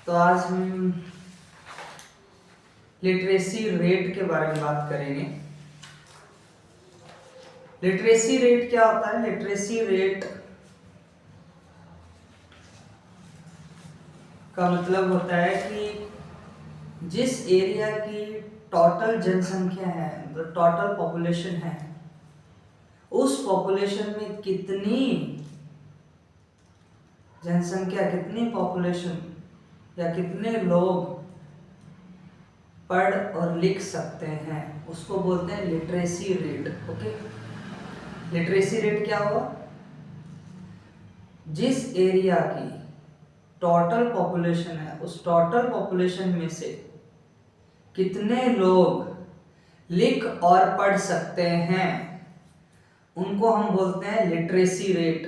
तो आज हम लिटरेसी रेट के बारे में बात करेंगे। लिटरेसी रेट क्या होता है? लिटरेसी रेट का मतलब होता है कि जिस एरिया की टोटल जनसंख्या है, मतलब टोटल पॉपुलेशन है, उस पॉपुलेशन में कितनी जनसंख्या, कितनी पॉपुलेशन या कितने लोग पढ़ और लिख सकते हैं, उसको बोलते हैं literacy rate. Okay, literacy rate क्या हुआ? जिस एरिया की टोटल पॉपुलेशन है, उस टोटल पॉपुलेशन में से कितने लोग लिख और पढ़ सकते हैं, उनको हम बोलते हैं लिटरेसी रेट।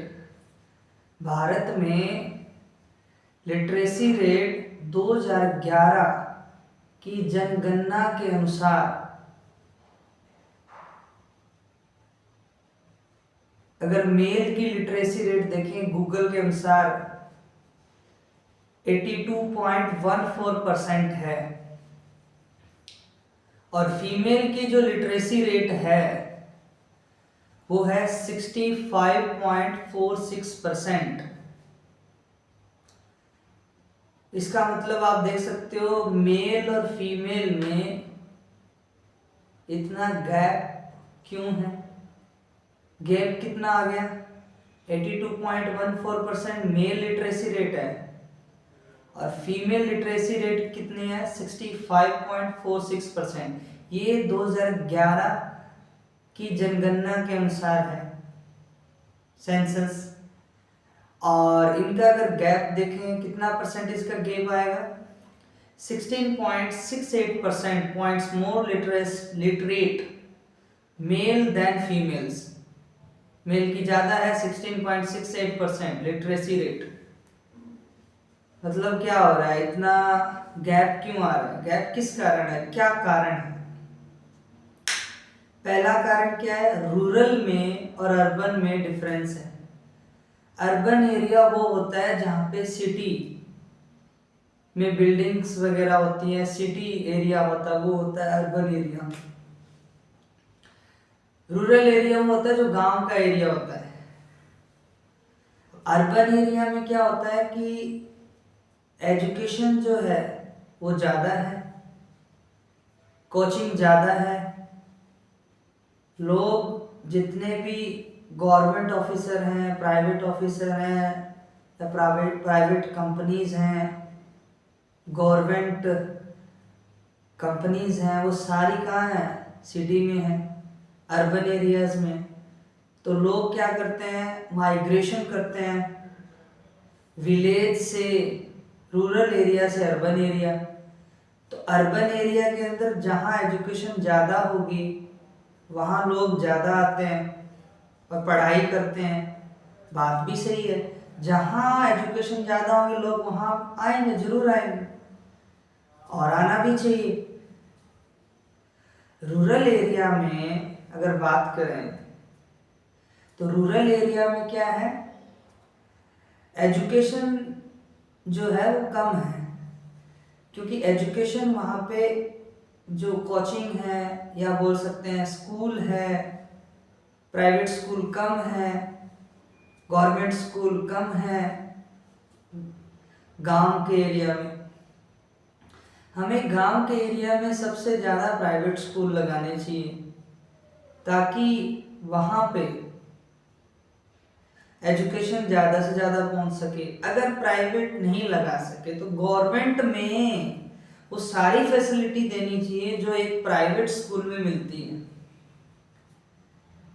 भारत में लिटरेसी रेट 2011 की जनगणना के अनुसार, अगर मेल की लिटरेसी रेट देखें गूगल के अनुसार 82.14% है, और फीमेल की जो लिटरेसी रेट है वो है 65.46%। इसका मतलब आप देख सकते हो मेल और फीमेल में इतना गैप क्यों है। गैप कितना आ गया? 82.14% मेल लिटरेसी रेट है और फीमेल लिटरेसी रेट कितनी है? 65.46%। ये 2011 की जनगणना के अनुसार है, सेंसस। और इनका अगर गैप देखें, कितना परसेंटेज का गैप आएगा? 16.68% points more literate male than females. Male की ज़्यादा है 16.68% लिटरेसी रेट। मतलब क्या हो रहा है, इतना गैप क्यों आ रहा है? गैप किस कारण है, क्या कारण है? पहला कारण क्या है? रूरल में और अर्बन में डिफरेंस है। अर्बन एरिया वो होता है जहाँ पे सिटी में बिल्डिंग्स वगैरह होती हैं, सिटी एरिया होता है, वो होता है अर्बन एरिया। रूरल एरिया वो होता है जो गांव का एरिया होता है। अर्बन एरिया में क्या होता है कि एजुकेशन जो है वो ज़्यादा है, कोचिंग ज़्यादा है, लोग जितने भी गवर्नमेंट ऑफिसर हैं, प्राइवेट ऑफिसर हैं, या प्राइवेट कंपनीज हैं, गवर्नमेंट कंपनीज हैं, वो सारी कहाँ हैं? सिटी में हैं, अर्बन एरियाज में। तो लोग क्या करते हैं? माइग्रेशन करते हैं विलेज से, रूरल एरिया से अर्बन एरिया। तो अर्बन एरिया के अंदर जहाँ एजुकेशन ज़्यादा होगी वहाँ लोग ज़्यादा आते हैं और पढ़ाई करते हैं। बात भी सही है, जहाँ एजुकेशन ज़्यादा होगी लोग वहाँ आएंगे, जरूर आएंगे, और आना भी चाहिए। रूरल एरिया में अगर बात करें तो रूरल एरिया में क्या है? एजुकेशन जो है वो कम है, क्योंकि एजुकेशन वहाँ पे जो कोचिंग है या बोल सकते हैं स्कूल है, प्राइवेट स्कूल कम है, गवर्नमेंट स्कूल कम है। गांव के एरिया में, हमें गांव के एरिया में सबसे ज़्यादा प्राइवेट स्कूल लगाने चाहिए ताकि वहाँ पे एजुकेशन ज़्यादा से ज़्यादा पहुँच सके। अगर प्राइवेट नहीं लगा सके तो गवर्नमेंट में वो सारी फैसिलिटी देनी चाहिए जो एक प्राइवेट स्कूल में मिलती है,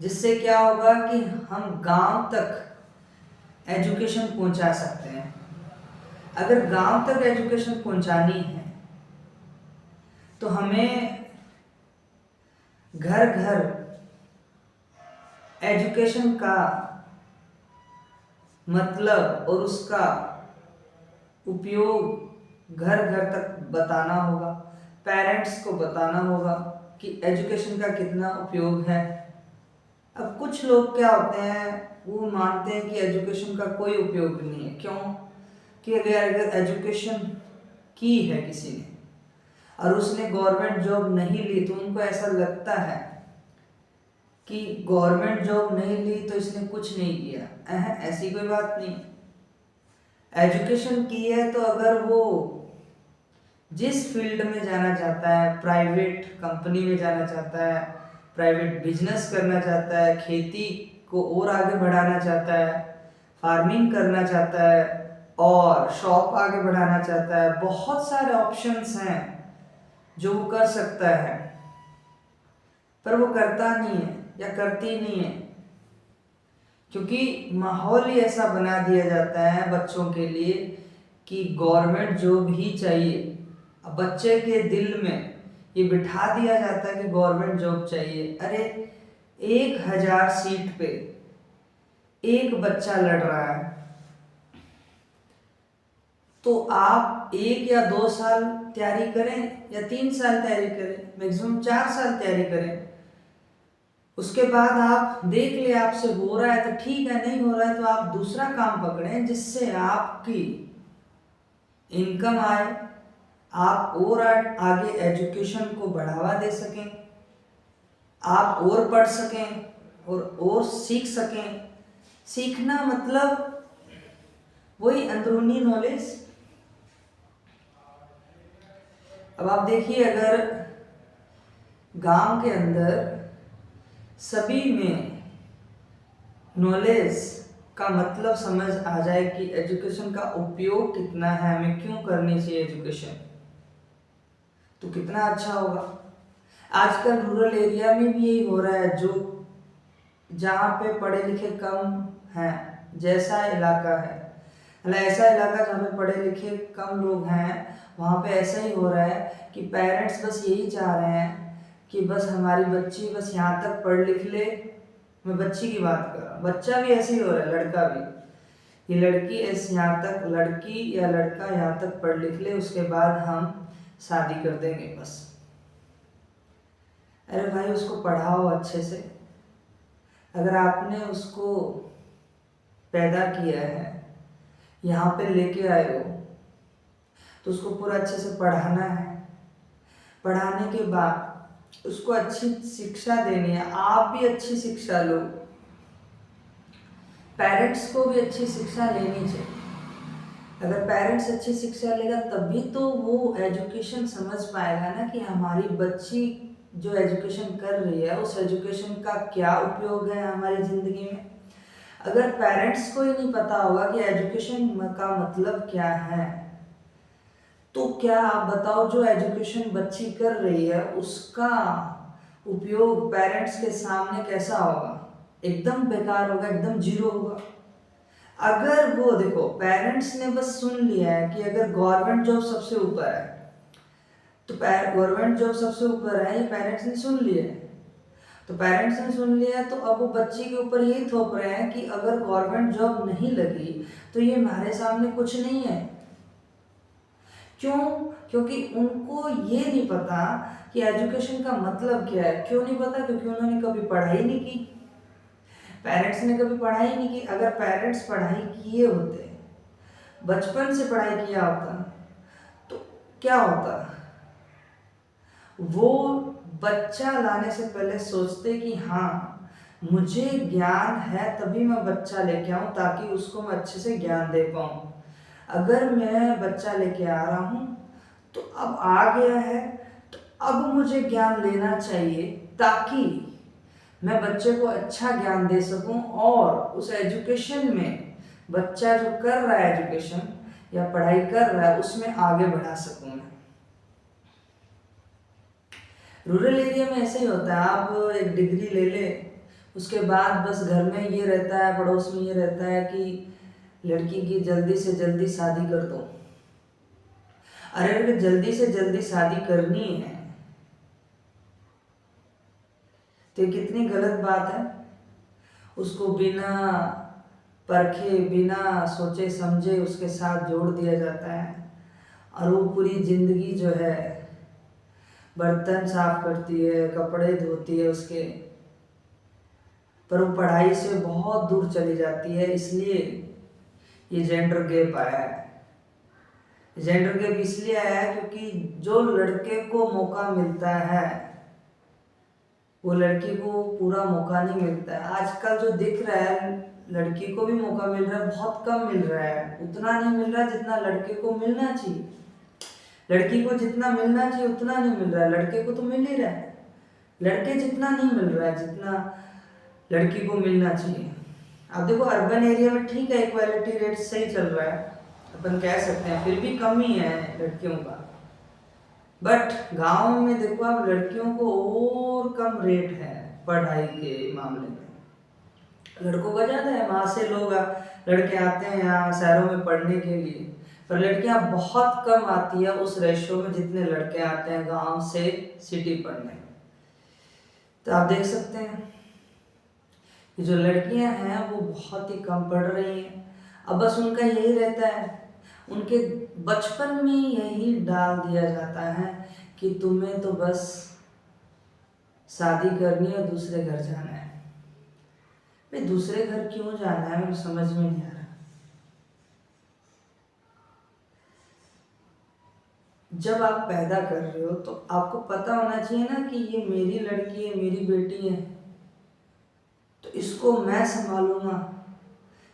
जिससे क्या होगा कि हम गांव तक एजुकेशन पहुंचा सकते हैं। अगर गांव तक एजुकेशन पहुंचानी है तो हमें घर घर एजुकेशन का मतलब और उसका उपयोग घर घर तक बताना होगा, पेरेंट्स को बताना होगा कि एजुकेशन का कितना उपयोग है। अब कुछ लोग क्या होते हैं, वो मानते हैं कि एजुकेशन का कोई उपयोग नहीं है। क्यों? कि अगर एजुकेशन की है किसी ने और उसने गवर्नमेंट जॉब नहीं ली, तो उनको ऐसा लगता है कि गवर्नमेंट जॉब नहीं ली तो इसने कुछ नहीं किया। ऐसी कोई बात नहीं। एजुकेशन की है तो अगर वो जिस फील्ड में जाना चाहता है, प्राइवेट कंपनी में जाना चाहता है, प्राइवेट बिजनेस करना चाहता है, खेती को और आगे बढ़ाना चाहता है, फार्मिंग करना चाहता है और शॉप आगे बढ़ाना चाहता है, बहुत सारे ऑप्शंस हैं जो वो कर सकता है, पर वो करता नहीं है या करती नहीं है, क्योंकि माहौल ही ऐसा बना दिया जाता है बच्चों के लिए कि गवर्नमेंट जॉब ही चाहिए। अब बच्चे के दिल में ये बिठा दिया जाता है कि गवर्नमेंट जॉब चाहिए। अरे 1000 सीट पे एक बच्चा लड़ रहा है, तो आप 1 या 2 साल तैयारी करें या 3 साल तैयारी करें, मैक्सिमम 4 साल तैयारी करें। उसके बाद आप देख ले आपसे हो रहा है तो ठीक है, नहीं हो रहा है तो आप दूसरा काम पकड़ें जिससे आपकी इनकम आए, आप और आगे एजुकेशन को बढ़ावा दे सकें, आप और पढ़ सकें और सीख सकें। सीखना मतलब वही अंदरूनी नॉलेज। अब आप देखिए, अगर गांव के अंदर सभी में नॉलेज का मतलब समझ आ जाए कि एजुकेशन का उपयोग कितना है, हमें क्यों करनी चाहिए एजुकेशन, तो कितना अच्छा होगा। आजकल रूरल एरिया में भी यही हो रहा है, जो जहाँ पे पढ़े लिखे कम हैं, जैसा इलाका है, मतलब ऐसा इलाका जहाँ पे पढ़े लिखे कम लोग हैं, वहाँ पे ऐसा ही हो रहा है कि पेरेंट्स बस यही चाह रहे हैं कि बस हमारी बच्ची बस यहाँ तक पढ़ लिख ले। मैं बच्ची की बात कर रहा हूँ, बच्चा भी ऐसे ही हो रहा है, लड़का भी, ये लड़की ऐसे यहाँ तक, लड़की या लड़का यहाँ तक पढ़ लिख ले, उसके बाद हम शादी कर देंगे बस। अरे भाई, उसको पढ़ाओ अच्छे से। अगर आपने उसको पैदा किया है, यहाँ पे लेके आए हो, तो उसको पूरा अच्छे से पढ़ाना है। पढ़ाने के बाद उसको अच्छी शिक्षा देनी है। आप भी अच्छी शिक्षा लो, पेरेंट्स को भी अच्छी शिक्षा लेनी चाहिए। अगर पेरेंट्स अच्छी शिक्षा लेगा तभी तो वो एजुकेशन समझ पाएगा ना कि हमारी बच्ची जो एजुकेशन कर रही है उस एजुकेशन का क्या उपयोग है हमारी ज़िंदगी में। अगर पेरेंट्स को ही नहीं पता होगा कि एजुकेशन का मतलब क्या है, तो क्या आप बताओ जो एजुकेशन बच्ची कर रही है उसका उपयोग पेरेंट्स के सामने कैसा होगा? एकदम बेकार होगा, एकदम जीरो होगा। अगर वो देखो, पेरेंट्स ने बस सुन लिया है कि अगर गवर्नमेंट जॉब सबसे ऊपर है, तो गवर्नमेंट जॉब सबसे ऊपर है, ये पेरेंट्स ने सुन लिया है। तो पेरेंट्स ने सुन लिया, तो अब वो बच्ची के ऊपर यही थोप रहे हैं कि अगर गवर्नमेंट जॉब नहीं लगी तो ये हमारे सामने कुछ नहीं है। क्यों? क्योंकि उनको ये नहीं पता कि एजुकेशन का मतलब क्या है। क्यों नहीं पता? क्योंकि उन्होंने कभी पढ़ाई नहीं की, पेरेंट्स ने कभी पढ़ाई नहीं की। अगर पेरेंट्स पढ़ाई किए होते, बचपन से पढ़ाई किया होता, तो क्या होता? वो बच्चा लाने से पहले सोचते कि हाँ, मुझे ज्ञान है तभी मैं बच्चा लेके आऊँ ताकि उसको मैं अच्छे से ज्ञान दे पाऊँ। अगर मैं बच्चा लेके आ रहा हूँ तो अब आ गया है, तो अब मुझे ज्ञान लेना चाहिए ताकि मैं बच्चे को अच्छा ज्ञान दे सकूं और उस एजुकेशन में बच्चा जो कर रहा है एजुकेशन या पढ़ाई कर रहा है उसमें आगे बढ़ा सकूं मैं। रूरल एरिया में ऐसे ही होता है, आप एक डिग्री ले ले, उसके बाद बस घर में ये रहता है, पड़ोस में ये रहता है कि लड़की की जल्दी से जल्दी शादी कर दो। अरे अगर जल्दी से जल्दी शादी करनी है तो ये कितनी गलत बात है। उसको बिना परखे, बिना सोचे समझे उसके साथ जोड़ दिया जाता है और वो पूरी जिंदगी जो है बर्तन साफ करती है, कपड़े धोती है उसके, पर वो पढ़ाई से बहुत दूर चली जाती है। इसलिए ये जेंडर गैप आया है, जेंडर गैप इसलिए आया है क्योंकि जो लड़के को मौका मिलता है वो लड़की को पूरा मौका नहीं मिलता है। आजकल जो दिख रहा है, लड़की को भी मौका मिल रहा है, बहुत कम मिल रहा है, उतना नहीं मिल रहा जितना लड़के को मिलना चाहिए। लड़की को जितना मिलना चाहिए उतना नहीं मिल रहा है, लड़के को तो मिल ही रहा है। लड़के जितना नहीं मिल रहा है जितना लड़की को मिलना चाहिए। अब देखो अर्बन एरिया में ठीक है, इक्वालिटी रेट सही चल रहा है, अपन कह सकते हैं, फिर भी कम ही है लड़कियों का। बट गांव में देखो आप, लड़कियों को और कम रेट है पढ़ाई के मामले में, लड़कों का ज़्यादा है। वहाँ से लोग लड़के आते हैं यहाँ शहरों में पढ़ने के लिए, पर लड़कियाँ बहुत कम आती है उस रेशो में जितने लड़के आते हैं गांव से सिटी पढ़ने। तो आप देख सकते हैं कि जो लड़कियां हैं वो बहुत ही कम पढ़ रही हैं। अब बस उनका यही रहता है, उनके बचपन में यही डाल दिया जाता है कि तुम्हें तो बस शादी करनी है और दूसरे घर जाना है। भाई दूसरे घर क्यों जाना है, मुझे समझ में नहीं आ रहा। जब आप पैदा कर रहे हो तो आपको पता होना चाहिए ना कि ये मेरी लड़की है, मेरी बेटी है, तो इसको मैं संभालूंगा।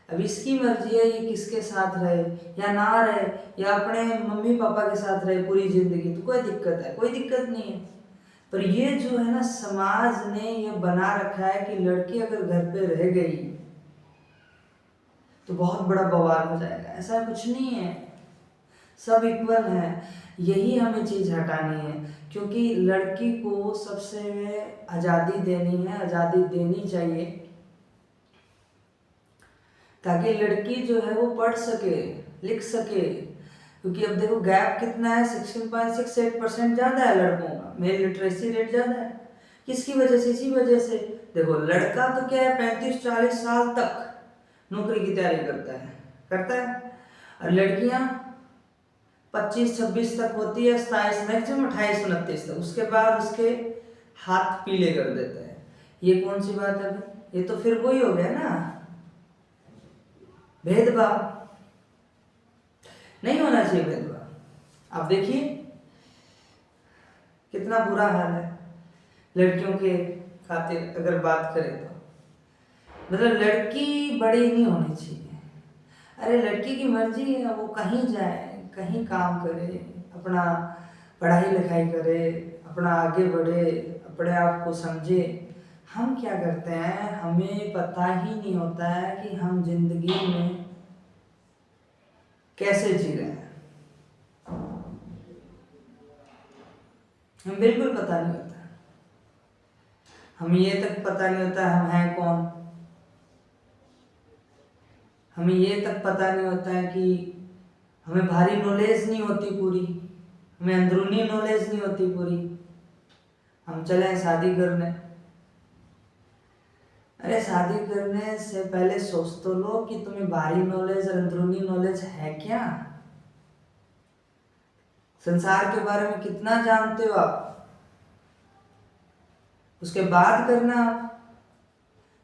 अब इसकी मर्जी है ये किसके साथ रहे या ना रहे, या अपने मम्मी पापा के साथ रहे पूरी जिंदगी, तो कोई दिक्कत है? कोई दिक्कत नहीं है। पर ये जो है ना, समाज ने ये बना रखा है कि लड़की अगर घर पे रह गई तो बहुत बड़ा बवाल हो जाएगा। ऐसा कुछ नहीं है, सब इक्वल है। यही हमें चीज़ हटानी है, क्योंकि लड़की को सबसे आज़ादी देनी है, आज़ादी देनी चाहिए, ताकि लड़की जो है वो पढ़ सके, लिख सके। क्योंकि अब देखो गैप कितना है, 16.68% ज़्यादा है लड़कों का, मेल लिटरेसी रेट ज़्यादा है। किसकी वजह से? इसी वजह से। देखो लड़का तो क्या है, 35-40 साल तक नौकरी की तैयारी करता है, और लड़कियां 25-26 तक होती है, 27 मैक्सिमम 28-29 तक, उसके बाद उसके हाथ पीले कर देते हैं। ये कौन सी बात है? ये तो फिर वही हो गया ना, भेदभाव। नहीं होना चाहिए भेदभाव। आप देखिए कितना बुरा हाल है लड़कियों के खातिर अगर बात करें तो, मतलब लड़की बड़ी नहीं होनी चाहिए। अरे लड़की की मर्जी है, वो कहीं जाए, कहीं काम करे, अपना पढ़ाई लिखाई करे, अपना आगे बढ़े, अपने आप को समझे। हम क्या करते हैं, हमें पता ही नहीं होता है कि हम जिंदगी में कैसे जी रहे हैं, हमें बिल्कुल पता नहीं होता। हमें ये तक पता नहीं होता हम हैं कौन, हमें ये तक पता नहीं होता है कि हमें बाहरी नॉलेज नहीं होती पूरी, हमें अंदरूनी नॉलेज नहीं होती पूरी। हम चले शादी करने, अरे शादी करने से पहले सोच तो लो कि तुम्हें बाहरी नॉलेज और अंदरूनी नॉलेज है क्या, संसार के बारे में कितना जानते हो आप, उसके बाद करना।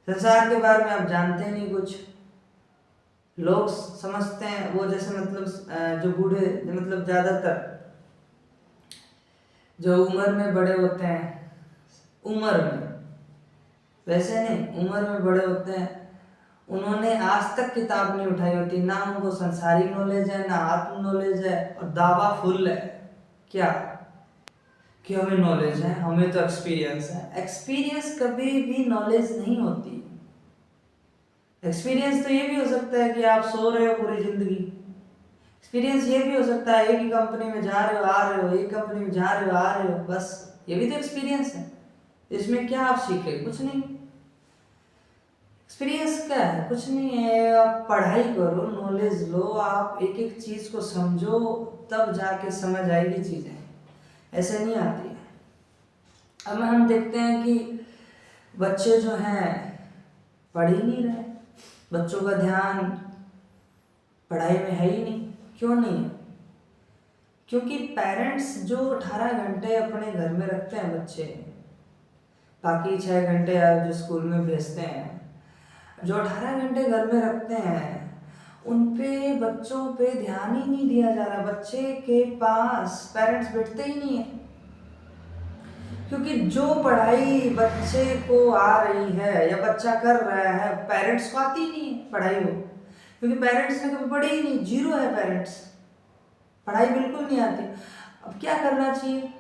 संसार के बारे में आप जानते नहीं कुछ। लोग समझते हैं वो जैसे मतलब जो बूढ़े, मतलब ज्यादातर जो उम्र में बड़े होते हैं, उम्र में, वैसे नहीं, उम्र में बड़े होते हैं, उन्होंने आज तक किताब नहीं उठाई होती, ना उनको संसारिक नॉलेज है ना आत्म नॉलेज है, और दावा फुल है क्या कि हमें नॉलेज है, हमें तो एक्सपीरियंस है। एक्सपीरियंस कभी भी नॉलेज नहीं होती। एक्सपीरियंस तो ये भी हो सकता है कि आप सो रहे हो पूरी जिंदगी, एक्सपीरियंस ये भी हो सकता है एक ही कंपनी में जा रहे हो आ रहे हो, एक कंपनी में जा रहे हो आ रहे हो, बस ये भी तो एक्सपीरियंस है। इसमें क्या आप सीखे? कुछ नहीं। एक्सपीरियंस क्या है? कुछ नहीं है। आप पढ़ाई करो, नॉलेज लो, आप एक एक चीज़ को समझो, तब जाके समझ आएगी चीज़ें, ऐसे नहीं आती है। अब हम देखते हैं कि बच्चे जो हैं पढ़ ही नहीं रहे, बच्चों का ध्यान पढ़ाई में है ही नहीं। क्यों नहीं है? क्योंकि पेरेंट्स जो 18 घंटे अपने घर में रखते हैं बच्चे, बाकी 6 घंटे जो स्कूल में भेजते हैं, जो 18 घंटे घर में रखते हैं उन पे बच्चों पे ध्यान ही नहीं दिया जा रहा, बच्चे के पास पेरेंट्स बैठते ही नहीं है, क्योंकि जो पढ़ाई बच्चे को आ रही है या बच्चा कर रहा है पेरेंट्स को आती ही नहीं है पढ़ाई हो, क्योंकि पेरेंट्स ने कभी पढ़ी ही नहीं, जीरो है पेरेंट्स, पढ़ाई बिल्कुल नहीं आती। अब क्या करना चाहिए,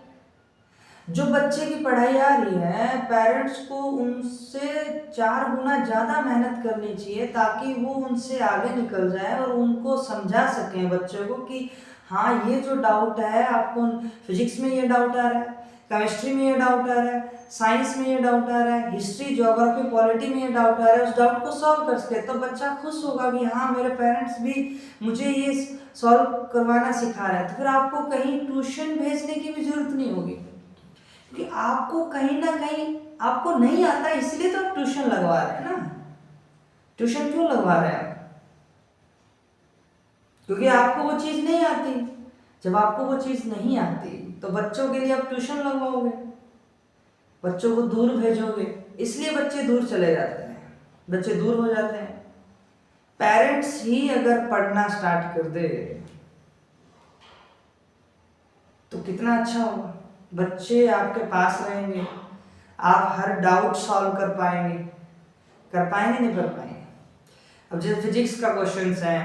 जो बच्चे की पढ़ाई आ रही है पेरेंट्स को उनसे 4 गुना ज़्यादा मेहनत करनी चाहिए, ताकि वो उनसे आगे निकल जाए और उनको समझा सकें बच्चों को कि हाँ ये जो डाउट है आपको, फिजिक्स में ये डाउट आ रहा है, केमिस्ट्री में ये डाउट आ रहा है, साइंस में ये डाउट आ रहा है, हिस्ट्री ज्योग्राफी पॉलिटी में ये डाउट आ रहा है, उस डाउट को सॉल्व कर सके तो बच्चा खुश होगा कि हाँ मेरे पेरेंट्स भी मुझे ये सॉल्व करवाना सिखा रहा है। तो फिर आपको कहीं ट्यूशन भेजने की भी जरूरत नहीं होगी, कि आपको कहीं ना कहीं आपको नहीं आता, इसलिए तो आप ट्यूशन लगवा रहे हैं ना। ट्यूशन क्यों लगवा रहे हैं आप, क्योंकि आपको वो चीज़ नहीं आती। जब आपको वो चीज़ नहीं आती तो बच्चों के लिए आप ट्यूशन लगवाओगे, बच्चों को दूर भेजोगे, इसलिए बच्चे दूर चले जाते हैं, बच्चे दूर हो जाते हैं। पेरेंट्स ही अगर पढ़ना स्टार्ट कर दे तो कितना अच्छा होगा, बच्चे आपके पास रहेंगे, आप हर डाउट सॉल्व कर पाएंगे, नहीं कर पाएंगे। अब जैसे फिजिक्स का क्वेश्चंस है,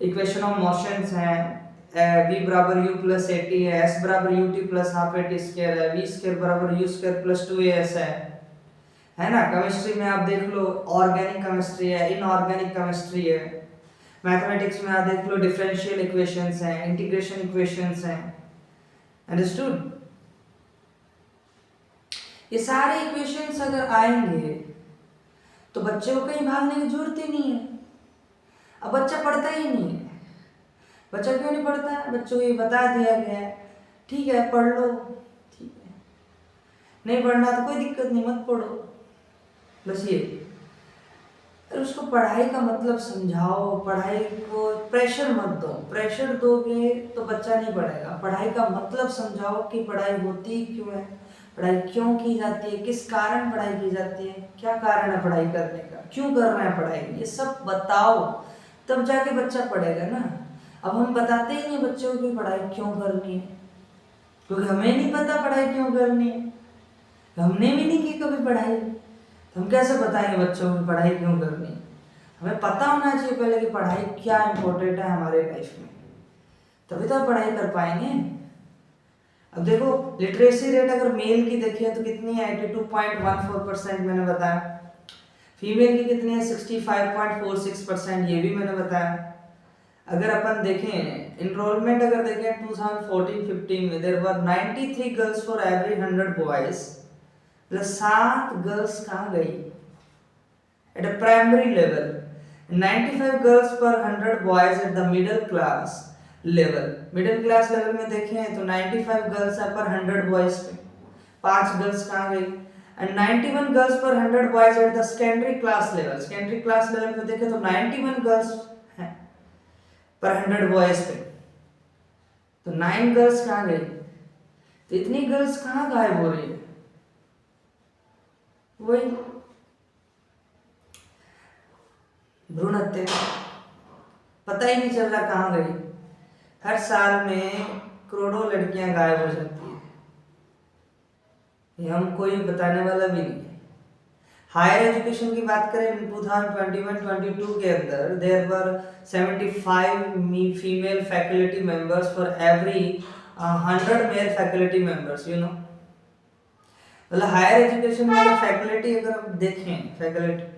इक्वेशन ऑफ मोशंस हैं, v बराबर u प्लस ए टी है, s बराबर U T plus half A T square है, v स्क्वायर बराबर यू स्क्वायर प्लस 2as है ना। केमिस्ट्री में आप देख लो ऑर्गेनिक केमिस्ट्री है, इनऑर्गेनिक केमिस्ट्री है। मैथमेटिक्स में आप देख लो डिफरेंशियल इक्वेशंस हैं, इंटीग्रेशन इक्वेशंस हैं, अंडरस्टूड। ये सारे इक्वेशंस अगर आएंगे तो बच्चे को कहीं भागने की जरूरत ही नहीं है। अब बच्चा पढ़ता ही नहीं है, बच्चा क्यों नहीं पढ़ता है, बच्चों को ये बता दिया गया है ठीक है पढ़ लो, ठीक है नहीं पढ़ना तो कोई दिक्कत नहीं मत पढ़ो, बस ये। उसको पढ़ाई का मतलब समझाओ, पढ़ाई को प्रेशर मत दो, प्रेशर दोगे तो बच्चा नहीं पढ़ेगा। पढ़ाई का मतलब समझाओ कि पढ़ाई होती क्यों है, पढ़ाई क्यों की जाती है, किस कारण पढ़ाई की जाती है, क्या कारण है पढ़ाई करने का, क्यों करना है पढ़ाई, ये सब बताओ, तब जाके बच्चा पढ़ेगा ना। अब हम बताते ही नहीं बच्चों को कि पढ़ाई क्यों करनी है, क्योंकि हमें नहीं पता पढ़ाई क्यों करनी है, हमने भी नहीं की कभी पढ़ाई, हम कैसे बताएंगे बच्चों को पढ़ाई क्यों करनी है। हमें पता होना चाहिए पहले कि पढ़ाई क्या इम्पोर्टेंट है हमारे लाइफ में, तभी तो पढ़ाई कर पाएंगे। अब देखो लिटरेसी रेट अगर मेल की देखिए तो कितनी है 82.14%, मैंने बताया। फीमेल की कितनी है 65.46%, ये भी मैंने बताया। अगर अपन देखें इनरोलमेंट, अगर देखें 2014-15 में there were 93 girls for every 100 boys, plus 7 girls कहाँ गई at a primary level, 95 girls पर 100 boys at the middle class level. Middle class level में देखें तो 95 गर्ल्स है पर 100 बॉयज पे, 5 गर्ल्स कहाँ गई, एंड 91 गर्ल्स पर 100 boys at the secondary class level. Secondary class level पे देखें तो 91 गर्ल्स हैं पर 100 बॉयज पे, तो 9 गर्ल्स कहाँ गई, तो इतनी गर्ल्स कहाँ गायब हो रही है, वही भ्रूण हत्या, पता ही नहीं चल रहा कहाँ गई। हर साल में करोड़ों लड़कियां गायब हो जाती है, ये हम कोई बताने वाला भी नहीं है। हायर एजुकेशन की बात करें 2021-22 के अंदर there were 75 female faculty members for every 100 male faculty members, you know. मतलब हायर एजुकेशन में फैकल्टी अगर हम देखें, फैकल्टी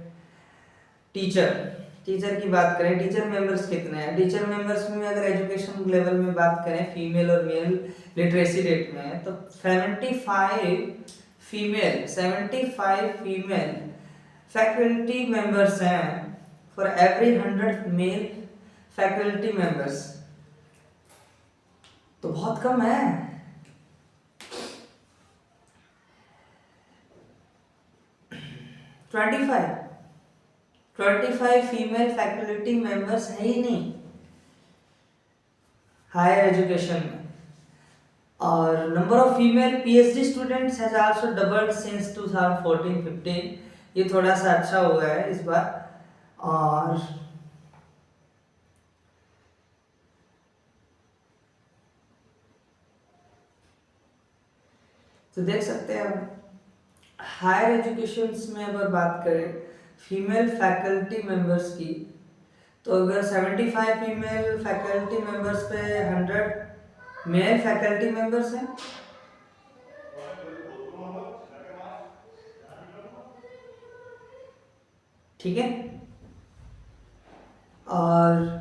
टीचर की बात करें, टीचर मेंबर्स कितने हैं, टीचर मेंबर्स में अगर एजुकेशन लेवल में बात करें फीमेल और मेल लिटरेसी रेट में, तो 75 फीमेल फैकल्टी मेंबर्स हैं for every 100 male faculty members, तो बहुत कम है। 25 फीमेल फैकल्टी मेंबर्स है ही नहीं हायर एजुकेशन में। और number of female PhD students has also doubled since 2014-15, ये थोड़ा सा अच्छा हुआ है इस बार। और तो देख सकते हैं हायर एजुकेशंस में अगर बात करें फीमेल फैकल्टी मेंबर्स की, तो अगर 75 फीमेल फैकल्टी मेंबर्स पे 100 मेल फैकल्टी मेंबर्स हैं। ठीक है। और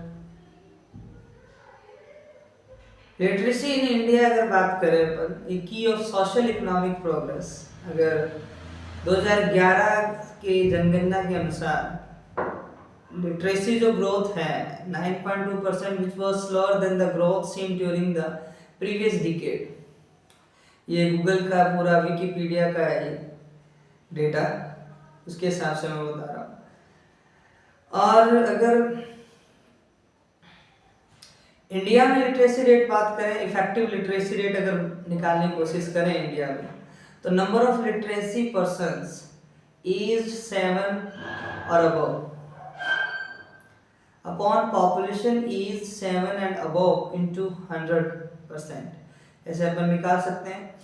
लिटरेसी इन इंडिया अगर बात करें अपन, की ऑफ सोशल इकोनॉमिक प्रोग्रेस, अगर 2011 के जनगणना के अनुसार लिटरेसी जो ग्रोथ है 9.2%, which was slower than the growth seen during the previous decade. ये गूगल का पूरा विकिपीडिया का है ये डेटा, उसके हिसाब से मैं बता रहा हूँ। और अगर इंडिया में लिटरेसी रेट बात करें, इफेक्टिव लिटरेसी रेट अगर निकालने की कोशिश करें इंडिया में, तो number of literacy persons age 7 और above upon population age 7 and above into 100%, ऐसे अपन निकाल सकते हैं।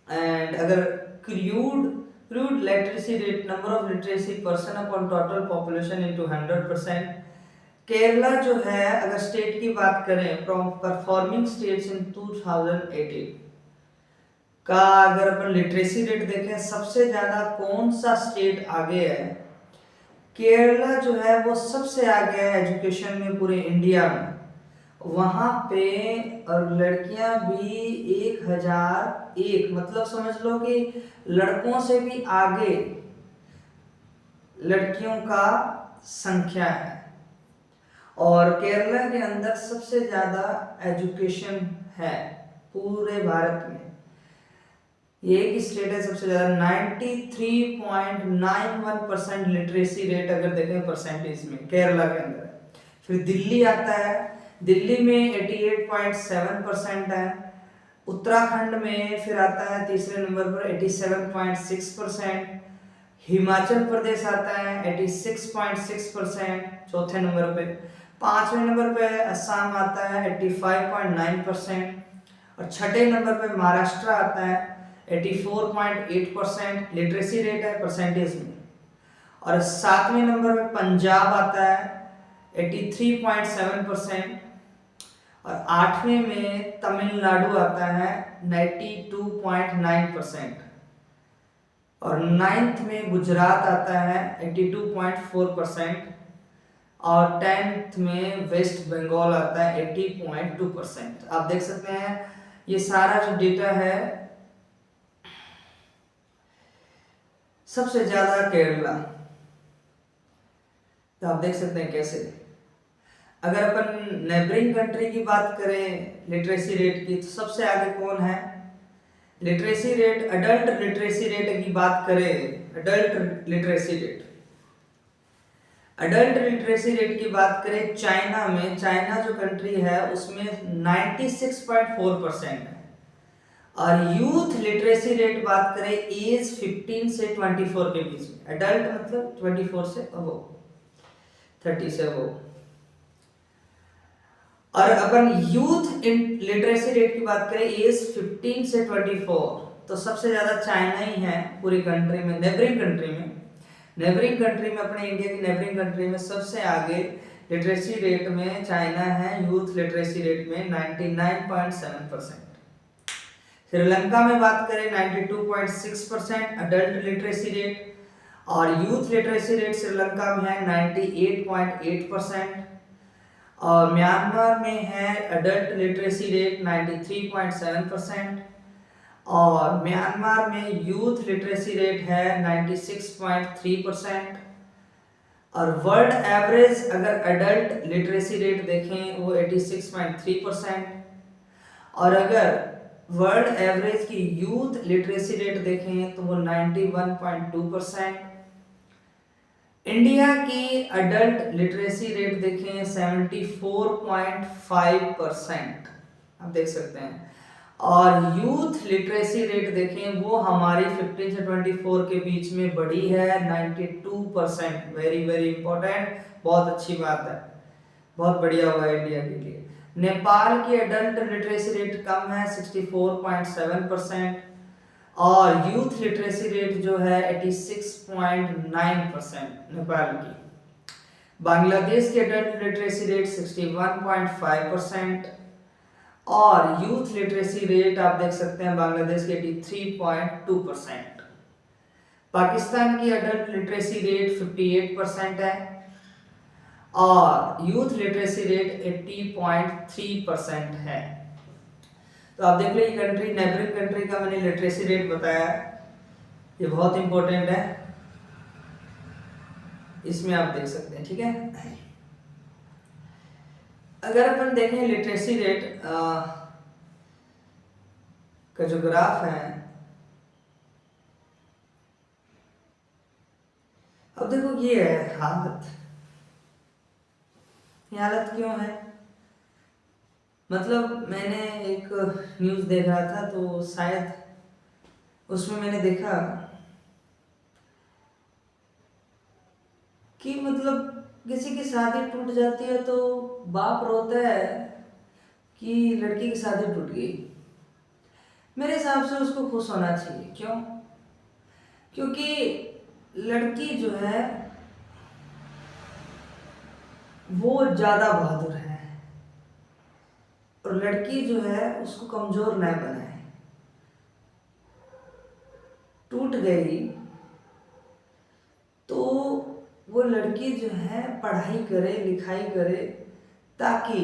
एंड अगर crude literacy rate, number of literacy person upon total population into 100%, Kerala जो है अगर स्टेट की बात करें फ्रॉम परफॉर्मिंग स्टेट्स इन 2018 का, अगर अपन लिटरेसी रेट देखें सबसे ज्यादा कौन सा स्टेट आगे है, केरला जो है वो सबसे आगे है एजुकेशन में पूरे इंडिया में। वहां पे और लड़कियां भी 1001, मतलब समझ लो कि लड़कों से भी आगे लड़कियों का संख्या है। और केरला के अंदर सबसे ज्यादा एजुकेशन है पूरे भारत में। ये एक स्टेट है सबसे ज्यादा, 93.91% लिटरेसी रेट अगर देखें परसेंटेज में केरला के अंदर। फिर दिल्ली आता है, दिल्ली में 88.7% है। उत्तराखंड में फिर आता है तीसरे नंबर पर 87.6%। हिमाचल प्रदेश आता है 86.6% चौथे नंबर पे। पांचवें नंबर पे असम आता है 85.9%। और छठे नंबर पे महाराष्ट्र आता है 84.8% लिटरेसी रेट है परसेंटेज में। और सातवें नंबर पे पंजाब आता है 83.7%। और आठवें में तमिलनाडु आता है 92.9%। और नाइन्थ में गुजरात आता है 82.4%। और 10th में वेस्ट बंगाल आता है 80.2%। आप देख सकते हैं ये सारा जो डेटा है, सबसे ज्यादा केरला। तो आप देख सकते हैं कैसे। अगर अपन नेबरिंग कंट्री की बात करें लिटरेसी रेट की, तो सबसे आगे कौन है literacy rate, adult literacy rate की बात करें, adult literacy rate, adult literacy rate की बात करें चाइना में, चाइना जो कंट्री है उसमें 96.4% है। और यूथ लिटरेसी रेट बात करें एज 15 से 24 के बीच में, अडल्ट मतलब 24 से अबव, 30 से अबव। और अपन यूथ लिटरेसी रेट की बात करें एज 15 से 24, तो सबसे ज्यादा चाइना ही है पूरी कंट्री में, नेबरिंग कंट्री में। नेबरिंग कंट्री में, अपने इंडिया की नेबरिंग कंट्री में सबसे आगे लिटरेसी रेट में चाइना है, यूथ लिटरेसी रेट में 99.7%। श्रीलंका में बात करें 92.6% अडल्ट लिटरेसी रेट। और यूथ लिटरेसी रेट श्रीलंका में है 98.8%। और म्यांमार में है अडल्ट लिटरेसी रेट 93.7%। और म्यांमार में यूथ लिटरेसी रेट है 96.3%। और वर्ल्ड एवरेज अगर अडल्ट लिटरेसी रेट देखें वो 86.3%। और अगर वर्ल्ड एवरेज की यूथ लिटरेसी रेट देखें तो वो 91.2%। इंडिया की अडल्ट लिटरेसी रेट देखें 74.5%, आप देख सकते हैं। और यूथ लिटरेसी रेट देखें वो हमारी 15 से 24 के बीच में बढ़ी है 92%। वेरी वेरी इंपॉर्टेंट, बहुत अच्छी बात है, बहुत बढ़िया हुआ इंडिया के लिए। नेपाल की अडल्ट लिटरेसी रेट कम है 64.7%। और यूथ लिटरेसी रेट जो है 86.9% नेपाल की। बांग्लादेश की एडल्ट लिटरेसी रेट 61.5% और यूथ लिटरेसी रेट आप देख सकते हैं बांग्लादेश की 83.2%। पाकिस्तान की एडल्ट लिटरेसी रेट 58% है और यूथ लिटरेसी रेट 80.3% है। तो आप देख लीजिए कंट्री, नेबरिंग कंट्री का मैंने लिटरेसी रेट बताया, ये बहुत इंपॉर्टेंट है, इसमें आप देख सकते हैं। ठीक है, अगर अपन देखें लिटरेसी रेट का जो ग्राफ है, अब देखो ये है हालत। ये हालत क्यों है? मतलब मैंने एक न्यूज़ देख रहा था तो शायद उसमें मैंने देखा कि मतलब किसी की शादी टूट जाती है तो बाप रोता है कि लड़की की शादी टूट गई। मेरे हिसाब से उसको खुश होना चाहिए। क्यों? क्योंकि लड़की जो है वो ज़्यादा बहादुर है और लड़की जो है उसको कमज़ोर न बनाए। टूट गई तो वो लड़की जो है पढ़ाई करे, लिखाई करे, ताकि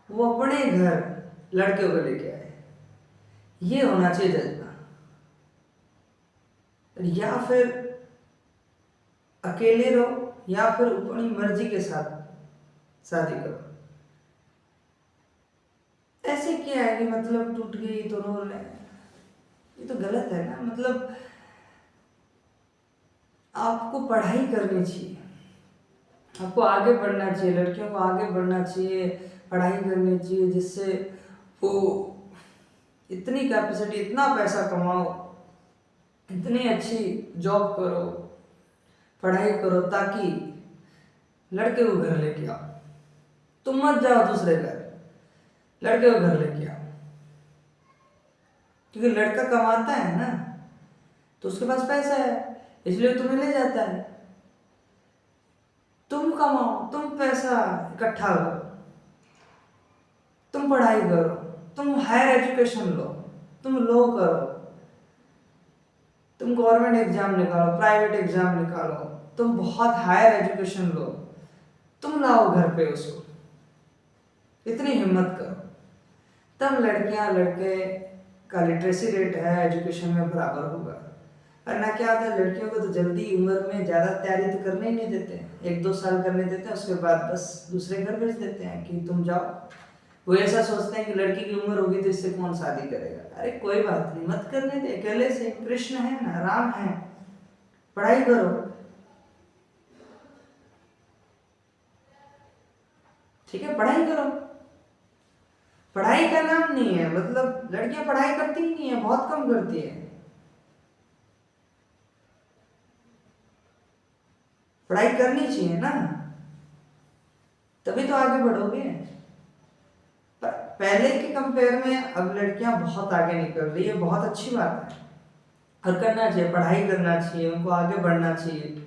वो अपने घर लड़के को लेके आए। ये होना चाहिए जज्बा। या फिर अकेले रहो या फिर अपनी मर्जी के साथ शादी करो। ऐसे क्या है कि मतलब टूट गई तो रो ले, ये तो गलत है ना। मतलब आपको पढ़ाई करनी चाहिए, आपको आगे बढ़ना चाहिए, लड़कियों को आगे बढ़ना चाहिए, पढ़ाई करनी चाहिए, जिससे वो इतनी कैपेसिटी, इतना पैसा कमाओ, इतनी अच्छी जॉब करो, पढ़ाई करो, ताकि लड़के को घर लेके आओ। तुम मत जाओ दूसरे घर, लड़के को घर लेके आओ। क्योंकि लड़का कमाता है ना, तो उसके पास पैसा है, इसलिए तुम्हें ले जाता है। तुम कमाओ, तुम पैसा इकट्ठा करो, तुम पढ़ाई करो, तुम हायर एजुकेशन लो, तुम लो करो, तुम गवर्नमेंट एग्जाम निकालो, प्राइवेट एग्जाम निकालो, तुम बहुत हायर एजुकेशन लो, तुम लाओ घर पे उसको। इतनी हिम्मत करो, तब लड़कियां लड़के का लिटरेसी रेट है एजुकेशन में बराबर होगा। वरना क्या होता है, लड़कियों को तो जल्दी उम्र में ज़्यादा तैयारी तो करने ही नहीं देते, 1-2 साल करने देते हैं, उसके बाद बस दूसरे घर भेज देते हैं कि तुम जाओ। वो ऐसा सोचते हैं कि लड़की की उम्र होगी तो इससे कौन शादी करेगा। अरे कोई बात नहीं, मत करने दे, अकेले से, कृष्ण है ना, राम है, पढ़ाई करो। ठीक है, पढ़ाई करो। पढ़ाई का नाम नहीं है, मतलब लड़कियां पढ़ाई करती ही नहीं है, बहुत कम करती है। पढ़ाई करनी चाहिए ना, तभी तो आगे बढ़ोगे। पर पहले के कंपेयर में अब लड़कियां बहुत आगे निकल रही है, बहुत अच्छी बात है। और करना चाहिए, पढ़ाई करना चाहिए, उनको आगे बढ़ना चाहिए।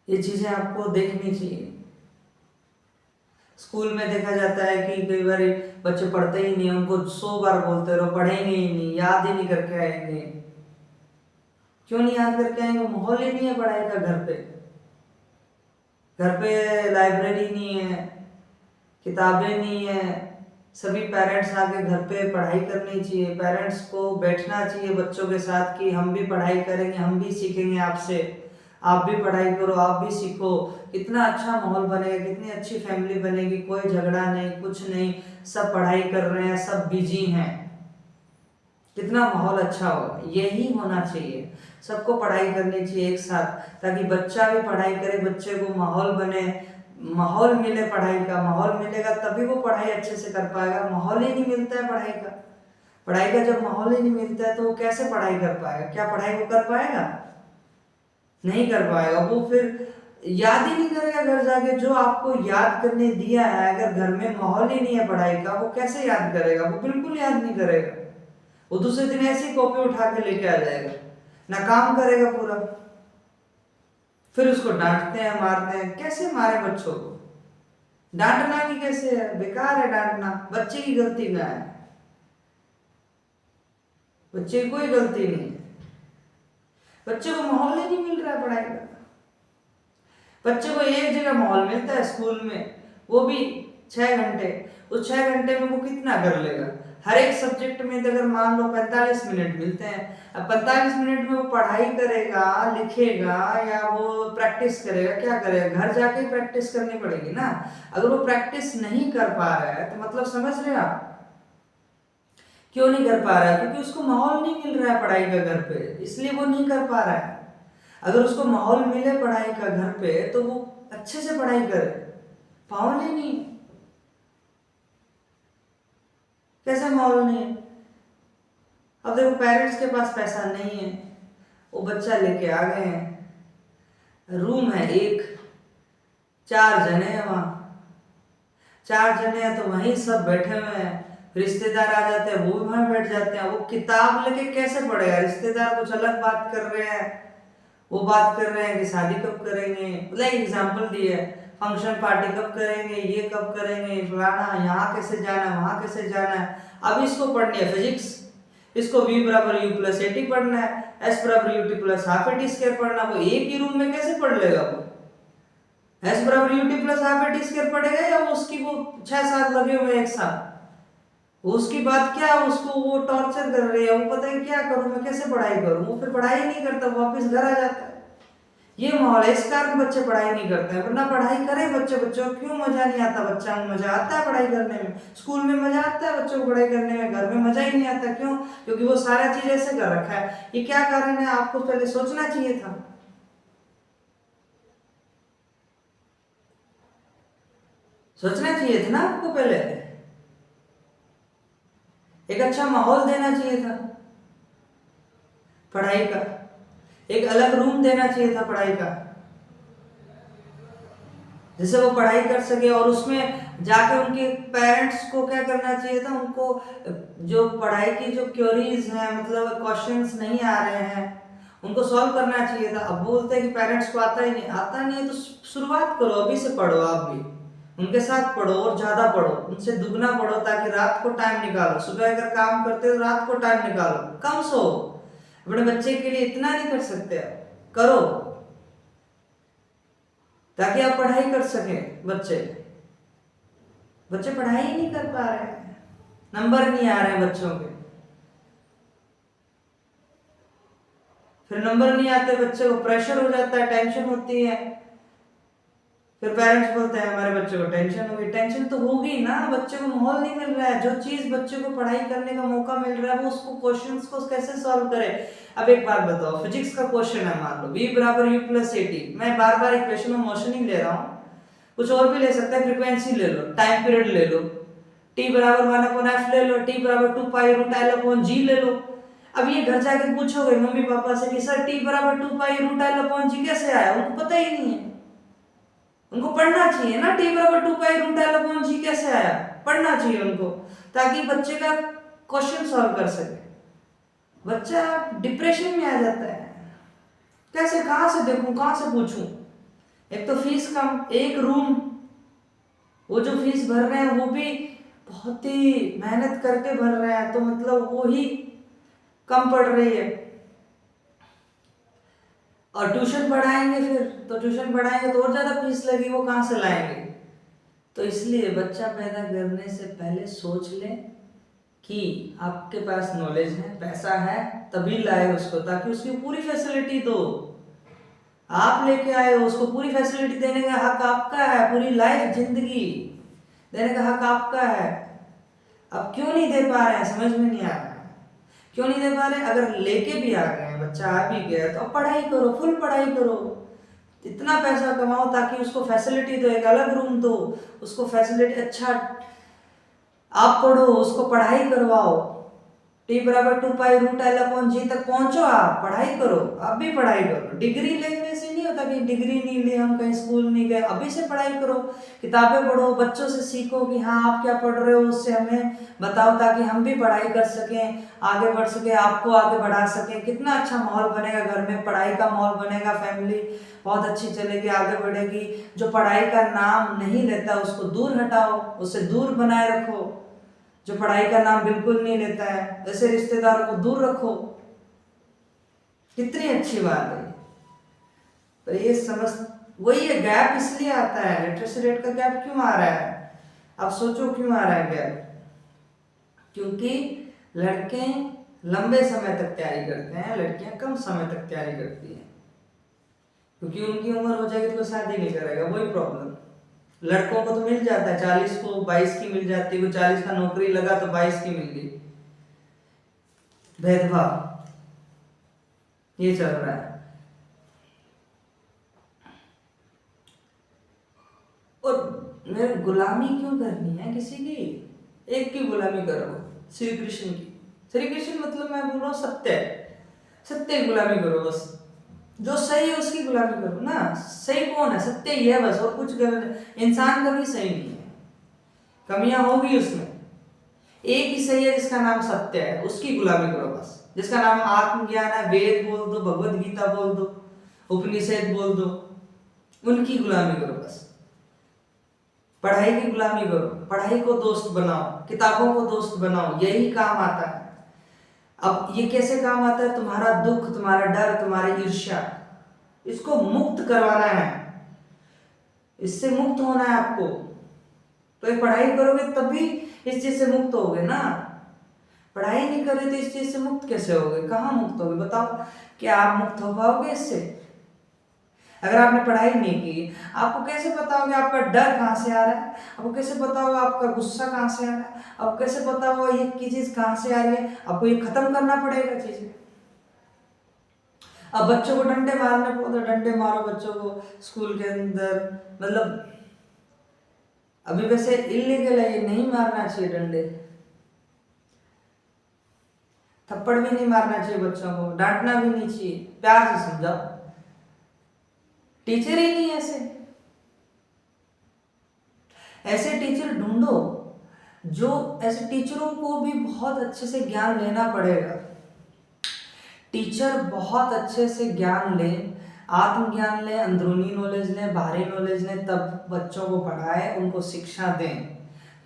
ये चीजें आपको देखनी चाहिए। स्कूल में देखा जाता है कि कई बार बच्चे पढ़ते ही नहीं, उनको 100 बार बोलते रहो पढ़ेंगे ही नहीं, याद ही नहीं करके आएंगे। क्यों नहीं याद करके आएंगे? माहौल ही नहीं है पढ़ाई का घर पे। घर पे लाइब्रेरी नहीं है, किताबें नहीं है। सभी पेरेंट्स आके घर पे पढ़ाई करनी चाहिए, पेरेंट्स को बैठना चाहिए बच्चों के साथ कि हम भी पढ़ाई करेंगे, हम भी सीखेंगे आपसे, आप भी पढ़ाई करो, आप भी सीखो। कितना अच्छा माहौल बनेगा, कितनी अच्छी फैमिली बनेगी, कोई झगड़ा नहीं, कुछ नहीं, सब पढ़ाई कर रहे हैं, सब बिजी हैं, कितना माहौल अच्छा होगा। यही होना चाहिए, सबको पढ़ाई करनी चाहिए एक साथ, ताकि बच्चा भी पढ़ाई करे, बच्चे को माहौल बने, माहौल मिले पढ़ाई का। माहौल मिलेगा तभी वो पढ़ाई अच्छे से कर पाएगा। माहौल ही नहीं मिलता है पढ़ाई का, पढ़ाई का जब माहौल ही नहीं मिलता है तो वो कैसे पढ़ाई कर पाएगा? क्या पढ़ाई को कर पाएगा? नहीं कर पाएगा। वो फिर याद ही नहीं करेगा घर जाके जो आपको याद करने दिया है। अगर घर में माहौल ही नहीं है पढ़ाई का, वो कैसे याद करेगा? वो बिल्कुल याद नहीं करेगा। वो दूसरे दिन ऐसी कॉपी उठा के लेके आ जाएगा, ना काम करेगा पूरा। फिर उसको डांटते हैं, मारते हैं। कैसे मारे बच्चों को? डांटना भी कैसे है? बेकार है डांटना। बच्चे की गलती ना है, बच्चे की कोई गलती नहीं है। बच्चे को माहौल ही नहीं मिल रहा है पढ़ाई का। बच्चे को एक जगह माहौल मिलता है स्कूल में, वो भी 6 घंटे। उस 6 घंटे में वो कितना कर लेगा? हर एक सब्जेक्ट में तो अगर मान लो 45 मिनट मिलते हैं, अब 45 मिनट में वो पढ़ाई करेगा, लिखेगा, या वो प्रैक्टिस करेगा? क्या करेगा? घर जाके ही प्रैक्टिस करनी पड़ेगी ना। अगर वो प्रैक्टिस नहीं कर पा रहा है तो मतलब समझ रहे आप क्यों नहीं कर पा रहा है? क्योंकि उसको माहौल नहीं मिल रहा है पढ़ाई का घर पे, इसलिए वो नहीं कर पा रहा है। अगर उसको माहौल मिले पढ़ाई का घर पे तो वो अच्छे से पढ़ाई करे। माहौल ही नहीं, कैसा माहौल नहीं है? अब देखो, पेरेंट्स के पास पैसा नहीं है, वो बच्चा लेके आ गए हैं, रूम है एक, 4 जने हैं वहां। 4 जने हैं तो वहीं सब बैठे हुए हैं। रिश्तेदार आ जाते हैं, वो भी वहां बैठ जाते हैं। वो किताब लेके कैसे पढ़ेगा? रिश्तेदार कुछ अलग बात कर रहे हैं, वो बात कर रहे हैं कि शादी कब करेंगे, मतलब एग्जाम्पल दिए, फंक्शन पार्टी कब करेंगे, ये कब करेंगे, फलाना, यहाँ कैसे जाना है, वहां कैसे जाना है। अब इसको पढ़नी है फिजिक्स, इसको v बराबर u प्लस ए टी पढ़ना है, s बराबर u T plus half A T square पढ़ना। वो एक ही रूम में कैसे पढ़ लेगा? वो s बराबर u T plus half A T square पढ़ेगा, या वो उसकी वो 6-7 लगे हुए एक साथ? उसकी बात क्या, उसको वो टॉर्चर कर रही है, वो पता है क्या करूं मैं, कैसे पढ़ाई करूं? वो फिर पढ़ाई नहीं करता, वापस घर आ जाता है। ये माहौल है, इस कारण बच्चे पढ़ाई नहीं करते हैं। वरना पढ़ाई करे बच्चे, बच्चों को क्यों मजा नहीं आता? बच्चा में मजा आता है पढ़ाई करने में, स्कूल में मजा आता है बच्चों को पढ़ाई करने में, घर में मजा ही नहीं आता। क्यों? क्योंकि वो सारा चीज ऐसे कर रखा है। ये क्या कारण है? आपको पहले सोचना चाहिए था। सोचना चाहिए था ना आपको पहले, एक अच्छा माहौल देना चाहिए था पढ़ाई का, एक अलग रूम देना चाहिए था पढ़ाई का, जिससे वो पढ़ाई कर सके। और उसमें जाके उनके पेरेंट्स को क्या करना चाहिए था? उनको जो पढ़ाई की जो क्वेरीज हैं, मतलब क्वेश्चंस नहीं आ रहे हैं, उनको सॉल्व करना चाहिए था। अब बोलते हैं कि पेरेंट्स को आता ही नहीं, आता नहीं है तो शुरुआत करो, अभी से पढ़ो। आप भी उनके साथ पढ़ो और ज्यादा पढ़ो, उनसे दुगना पढ़ो, ताकि रात को टाइम निकालो। सुबह अगर काम करते हो रात को टाइम निकालो, कम सो। अपने बच्चे के लिए इतना नहीं कर सकते, करो, ताकि आप पढ़ाई कर सकें। बच्चे पढ़ाई ही नहीं कर पा रहे हैं, नंबर नहीं आ रहे हैं बच्चों के। फिर नंबर नहीं आते, बच्चे को प्रेशर हो जाता है, टेंशन होती है। फिर पेरेंट्स बोलते हैं हमारे बच्चे को टेंशन होगी। टेंशन तो होगी ना, बच्चे को माहौल नहीं मिल रहा है। जो चीज बच्चे को पढ़ाई करने का मौका मिल रहा है, वो उसको क्वेश्चंस को कैसे सॉल्व करे। अब एक बात बताओ, फिजिक्स का क्वेश्चन है, मान लो v बराबर u प्लस ए टी। मैं बार बार इक्वेशन में मोशन ही ले रहा हूँ, कुछ और भी ले सकते हैं। फ्रीक्वेंसी ले लो, टाइम पीरियड ले लो, t बराबर 1/f ले लो, t बराबर 2 पाई रूट एल अपॉन जी ले लो। अब ये घर जाके पूछोगे मम्मी पापा से कि सर t बराबर 2 पाई रूट एल अपॉन जी कैसे आया, उनको पता ही नहीं है। उनको पढ़ना चाहिए ना, t बराबर 2 पाई रूट एल अपॉन जी कैसे आया, पढ़ना चाहिए उनको, ताकि बच्चे का क्वेश्चन सॉल्व कर सके। बच्चा डिप्रेशन में आ जाता है, कैसे, कहां से देखूं, कहां से पूछूं। एक तो फीस कम, एक रूम, वो जो फीस भर रहे हैं वो भी बहुत ही मेहनत करके भर रहे हैं, तो मतलब वो ही कम पड़ रही है। और ट्यूशन पढ़ाएंगे फिर, तो ट्यूशन पढ़ाएंगे तो और ज्यादा फीस लगी, वो कहां से लाएंगे। तो इसलिए बच्चा पैदा करने से पहले सोच लें कि आपके पास नॉलेज है, पैसा है, तभी लाए उसको, ताकि उसकी पूरी फैसिलिटी दो। आप लेके आए हो, उसको पूरी फैसिलिटी देने का हक आपका है, पूरी लाइफ जिंदगी देने का हक आपका है। अब क्यों नहीं दे पा रहे हैं, समझ में नहीं आ रहा है क्यों नहीं दे पा रहे। अगर लेके भी आ गए हैं, बच्चा आ भी गया, तो अब पढ़ाई करो, फुल पढ़ाई करो, इतना पैसा कमाओ ताकि उसको फैसिलिटी दो, एक अलग रूम दो, उसको फैसिलिटी अच्छा, आप पढ़ो, उसको पढ़ाई करवाओ। t बराबर 2 पाई रूट एल अपॉन जी तक पहुंचो, आप पढ़ाई करो, आप भी पढ़ाई करो। डिग्री लेने से नहीं होता कि डिग्री नहीं ली, हम कहीं स्कूल नहीं गए, अभी से पढ़ाई करो, किताबें पढ़ो, बच्चों से सीखो कि हाँ आप क्या पढ़ रहे हो, उससे हमें बताओ ताकि हम भी पढ़ाई कर सकें, आगे बढ़ सके, आपको आगे बढ़ा सकें। कितना अच्छा माहौल बनेगा घर में, पढ़ाई का माहौल बनेगा, फैमिली बहुत अच्छी चलेगी, आगे बढ़ेगी। जो पढ़ाई का नाम नहीं लेता उसको दूर हटाओ, उसे दूर बनाए रखो। जो पढ़ाई का नाम बिल्कुल नहीं लेता है ऐसे रिश्तेदारों को दूर रखो। कितनी अच्छी बात है। पर ये समझ वही है, गैप इसलिए आता है, लिटरेसी रेट का गैप क्यों आ रहा है? अब सोचो क्यों आ रहा है गैप? क्योंकि लड़के लंबे समय तक तैयारी करते हैं, लड़कियां कम समय तक तैयारी करती हैं। क्योंकि उनकी उम्र हो जाएगी तो वो शादी नहीं करेगा, वही प्रॉब्लम। लड़कों को तो मिल जाता है 40 को 22 की मिल जाती है, वो 40 का नौकरी लगा तो 22 की मिल गई। भेदभाव ये चल रहा है। और मेरे गुलामी क्यों करनी है किसी की? एक की गुलामी करो, श्री कृष्ण की। श्री कृष्ण मतलब मैं बोल रहा हूँ सत्य, सत्य की गुलामी करो बस। जो सही है उसकी गुलामी करो ना। सही कौन है? सत्य ही है बस, और कुछ गलत। इंसान कभी सही नहीं है, कमियां होगी उसमें। एक ही सही है जिसका नाम सत्य है, उसकी गुलामी करो बस। जिसका नाम आत्मज्ञान है, वेद बोल दो, भगवत गीता बोल दो, उपनिषद बोल दो, उनकी गुलामी करो बस। पढ़ाई की गुलामी करो, पढ़ाई को दोस्त बनाओ, किताबों को दोस्त बनाओ, यही काम आता है। अब ये कैसे काम आता है? तुम्हारा दुख, तुम्हारा डर, तुम्हारी ईर्ष्या, इसको मुक्त करवाना है, इससे मुक्त होना है आपको। तो ये पढ़ाई करोगे तभी इस चीज से मुक्त होगे ना। पढ़ाई नहीं करोगे तो इस चीज से मुक्त कैसे होगे? कहाँ मुक्त होगे बताओ? क्या आप मुक्त हो पाओगे इससे? अगर आपने पढ़ाई नहीं की, आपको कैसे पता होगा आपका डर कहाँ से आ रहा है? आपको कैसे पता होगा आपका गुस्सा कहाँ से आ रहा है? आपको कैसे पता होगा ये की चीज कहाँ से आ रही है? आपको ये खत्म करना पड़ेगा चीजें। अब बच्चों को डंडे मारने को, तो डंडे मारो बच्चों को स्कूल के अंदर, मतलब अभी वैसे इलीगल है, ये नहीं मारना चाहिए डंडे, थप्पड़ भी नहीं मारना चाहिए बच्चों को, डांटना भी नहीं चाहिए, प्यार से समझाओ। टीचर ही नहीं ऐसे, ऐसे टीचर ढूंढो। जो ऐसे टीचरों को भी बहुत अच्छे से ज्ञान लेना पड़ेगा। टीचर बहुत अच्छे से ज्ञान ले, आत्मज्ञान ले, अंदरूनी नॉलेज ले, बाहरी नॉलेज ले, तब बच्चों को पढ़ाए, उनको शिक्षा दें,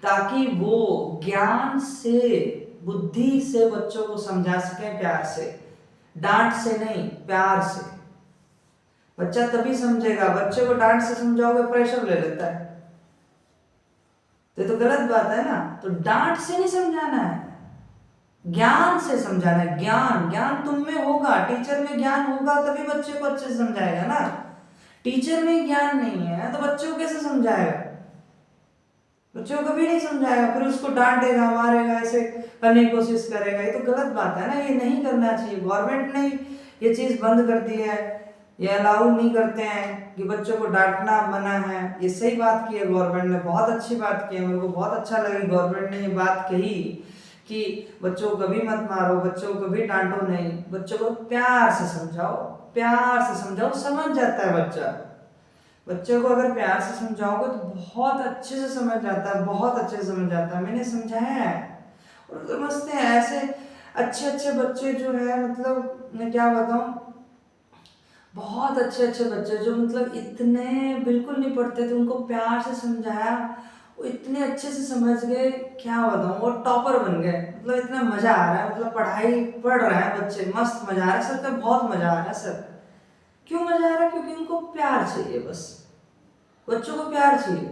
ताकि वो ज्ञान से, बुद्धि से बच्चों को समझा सके, प्यार से, डांट से नहीं, प्यार से। बच्चा तभी समझेगा। बच्चे को डांट से समझाओगे प्रेशर ले लेता है, तो गलत बात है ना। तो डांट से नहीं समझाना है, ज्ञान से समझाना है। ज्ञान, ज्ञान तुम में होगा, टीचर में ज्ञान होगा तभी बच्चे को अच्छे से समझाएगा ना। टीचर में ज्ञान नहीं है तो बच्चों को कैसे समझाएगा? बच्चों को कभी नहीं समझाएगा, फिर उसको डांटेगा, मारेगा, ऐसे करने की कोशिश करेगा। ये तो गलत बात है ना, ये नहीं करना चाहिए। गवर्नमेंट ने ये चीज बंद कर दी है, ये अलाउ नहीं करते हैं कि बच्चों को डांटना मना है। ये सही बात की है गवर्नमेंट ने, बहुत अच्छी बात की है। मेरे को बहुत अच्छा लगी गवर्नमेंट ने ये बात कही कि बच्चों को कभी मत मारो, बच्चों को कभी डांटो नहीं, बच्चों को प्यार से समझाओ, प्यार से समझाओ, समझ जाता है बच्चा। बच्चों को अगर प्यार से समझाओगे तो बहुत अच्छे से समझ जाता है, बहुत अच्छे से समझ जाता है। मैंने समझाया है और समझते हैं। ऐसे अच्छे अच्छे बच्चे जो है, मतलब मैं क्या बताऊं, बहुत अच्छे अच्छे बच्चे जो मतलब इतने बिल्कुल नहीं पढ़ते थे, उनको प्यार से समझाया, वो इतने अच्छे से समझ गए, क्या बताऊं, वो टॉपर बन गए। मतलब इतना मजा आ रहा है, मतलब पढ़ाई पढ़ रहे हैं बच्चे, मस्त मजा आ रहा है सर का, बहुत मजा आ रहा है सर। क्यों मजा आ रहा है? क्योंकि उनको प्यार चाहिए बस। बच्चों को प्यार चाहिए,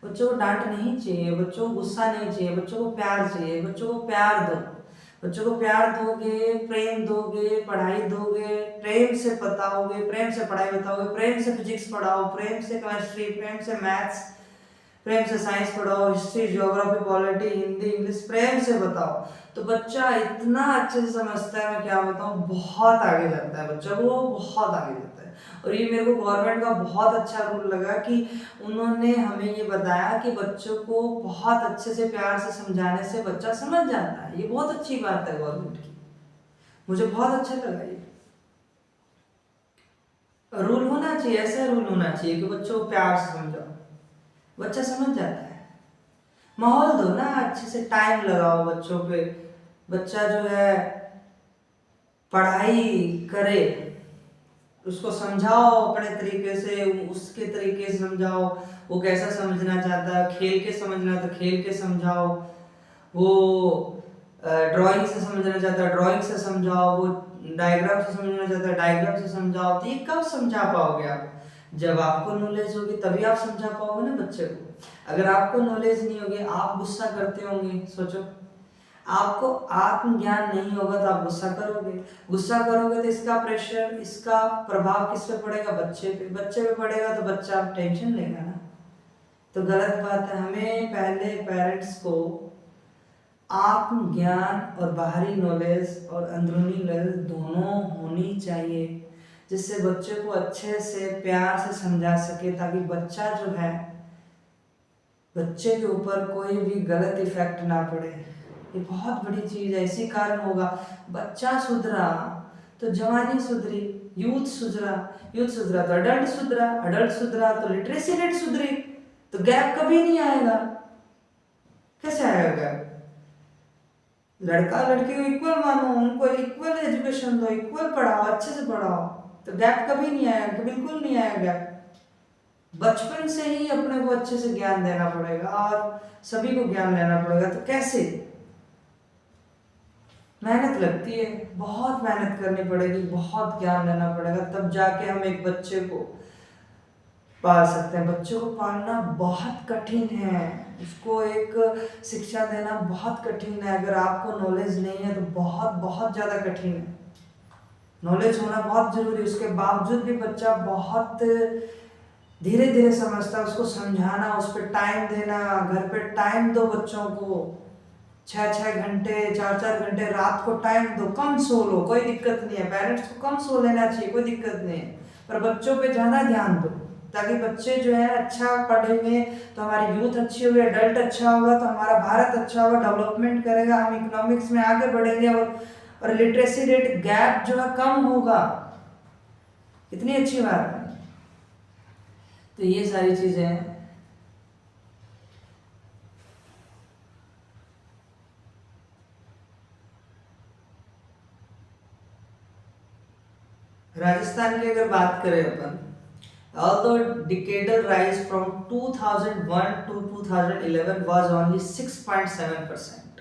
बच्चों को डांट नहीं चाहिए, बच्चों को गुस्सा नहीं चाहिए, बच्चों को प्यार चाहिए। बच्चों को प्यार दो, बच्चों को प्यार दोगे, प्रेम दोगे, पढ़ाई दोगे, प्रेम से बताओगे, प्रेम से पढ़ाई बताओगे, प्रेम से फिजिक्स पढ़ाओ, प्रेम से केमिस्ट्री, प्रेम से मैथ्स, प्रेम से साइंस पढ़ाओ, history, geography, polity, Hindi, English, प्रेम से बताओ, तो बच्चा इतना अच्छे से समझता है, मैं क्या बताऊँ, बहुत आगे जाता है बच्चा, वो बहुत आगे जाता है। और ये मेरे को गवर्नमेंट का बहुत अच्छा रूल लगा कि उन्होंने हमें ये बताया कि बच्चों को बहुत अच्छे से प्यार से समझाने से बच्चा समझ जाता है। ये बहुत अच्छी बात है गवर्नमेंट की, मुझे बहुत अच्छा लगा ये। रूल होना चाहिए, ऐसा रूल होना चाहिए कि बच्चों को प्यार से समझाओ, बच्चा समझ जाता है। माहौल दो ना, अच्छे से टाइम लगाओ बच्चों पे, बच्चा जो है पढ़ाई करे, उसको समझाओ अपने तरीके से, उसके तरीके से समझाओ, वो कैसा समझना चाहता है, खेल के समझना तो खेल के समझाओ, वो ड्राइंग से समझना चाहता है ड्राइंग से समझाओ, वो डायग्राम से समझना चाहता है डायग्राम से समझाओ। तो ये कब समझा पाओगे आप? जब आपको नॉलेज होगी तभी आप समझा पाओगे ना बच्चे को। अगर आपको नॉलेज नहीं होगी, आप गुस्सा करते होंगे, सोचो, आपको आत्मज्ञान नहीं होगा तो आप गुस्सा करोगे, गुस्सा करोगे तो इसका प्रेशर, इसका प्रभाव किस पे पड़ेगा? बच्चे पे, बच्चे पे पड़ेगा तो बच्चा टेंशन लेगा ना। तो गलत बात है। हमें पहले पेरेंट्स को आत्मज्ञान और बाहरी नॉलेज और अंदरूनी नॉलेज दोनों होनी चाहिए, जिससे बच्चे को अच्छे से प्यार से समझा सके, ताकि बच्चा जो है, बच्चे के ऊपर कोई भी गलत इफेक्ट ना पड़े। ये बहुत बड़ी चीज़ है। इसी कारण होगा, बच्चा सुधरा तो जवानी सुधरी, यूथ सुधरा तो अडल्ट सुधरा तो लिटरेसी रेट सुधरी। तो गैप कभी नहीं आएगा। कैसे आएगा गैप? लड़का लड़की को इक्वल मानो, उनको इक्वल एजुकेशन दो, इक्वल पढ़ाओ, अच्छे से पढ़ाओ, तो गैप कभी नहीं आएगा, तो बिल्कुल नहीं आएगा गैप। बचपन से ही अपने को अच्छे से ज्ञान देना पड़ेगा और सभी को ज्ञान लेना पड़ेगा। तो कैसे? मेहनत लगती है, बहुत मेहनत करनी पड़ेगी, बहुत ज्ञान लेना पड़ेगा, तब जाके हम एक बच्चे को पाल सकते हैं। बच्चे को पालना बहुत कठिन है, उसको एक शिक्षा देना बहुत कठिन है। अगर आपको नॉलेज नहीं है तो बहुत बहुत ज़्यादा कठिन है। नॉलेज होना बहुत जरूरी है, उसके बावजूद भी बच्चा बहुत धीरे धीरे समझता है। उसको समझाना, उस पर टाइम देना, घर पे टाइम दो बच्चों को, 6-6 घंटे 4-4 घंटे रात को टाइम दो। कम सो लो, कोई दिक्कत नहीं है, पेरेंट्स को कम सो लेना चाहिए, कोई दिक्कत नहीं है, पर बच्चों पे ज़्यादा ध्यान दो, ताकि बच्चे जो है अच्छा पढ़ेंगे तो हमारी यूथ अच्छी होगी, एडल्ट अच्छा होगा तो हमारा भारत अच्छा होगा, डेवलपमेंट करेगा, हम इकोनॉमिक्स में आगे बढ़ेंगे, और लिटरेसी रेट गैप जो है कम होगा। कितनी अच्छी बात है। तो ये सारी चीज़ें हैं। राजस्थान की अगर बात करें अपन, although decadal rise from 2001 to 2011 was only 6.7%,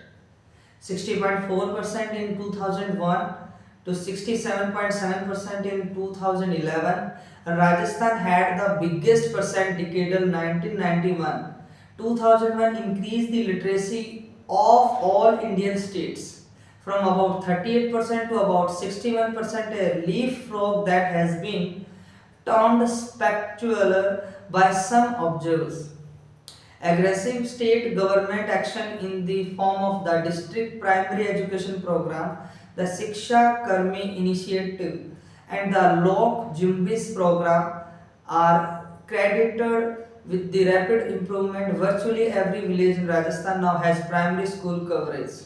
60.4% in 2001 to 67.7% in 2011. Rajasthan had the biggest percent decadal 1991. 2001 increased the literacy of all Indian states from about 38% to about 61%, a leapfrog that has been termed spectacular by some observers. Aggressive state government action in the form of the district primary education program, the Shiksha Karmi initiative, and the Lok Jumbis program are credited with the rapid improvement. Virtually every village in Rajasthan now has primary school coverage.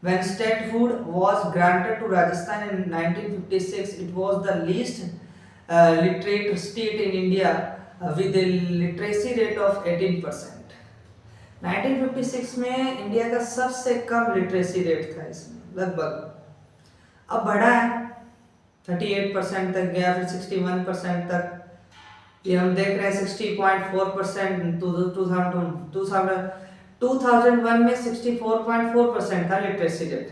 When statehood was granted to Rajasthan in 1956, it was the least literate state in India with a literacy rate of 18%. 1956 में India का सबसे कम literacy rate था इसमें, लगभग। अब बढ़ा है, 38% तक गया, फिर 61% तक, ये हम देख रहे हैं 60.4%। 2001 में 64.4% था लिटरेसी रेट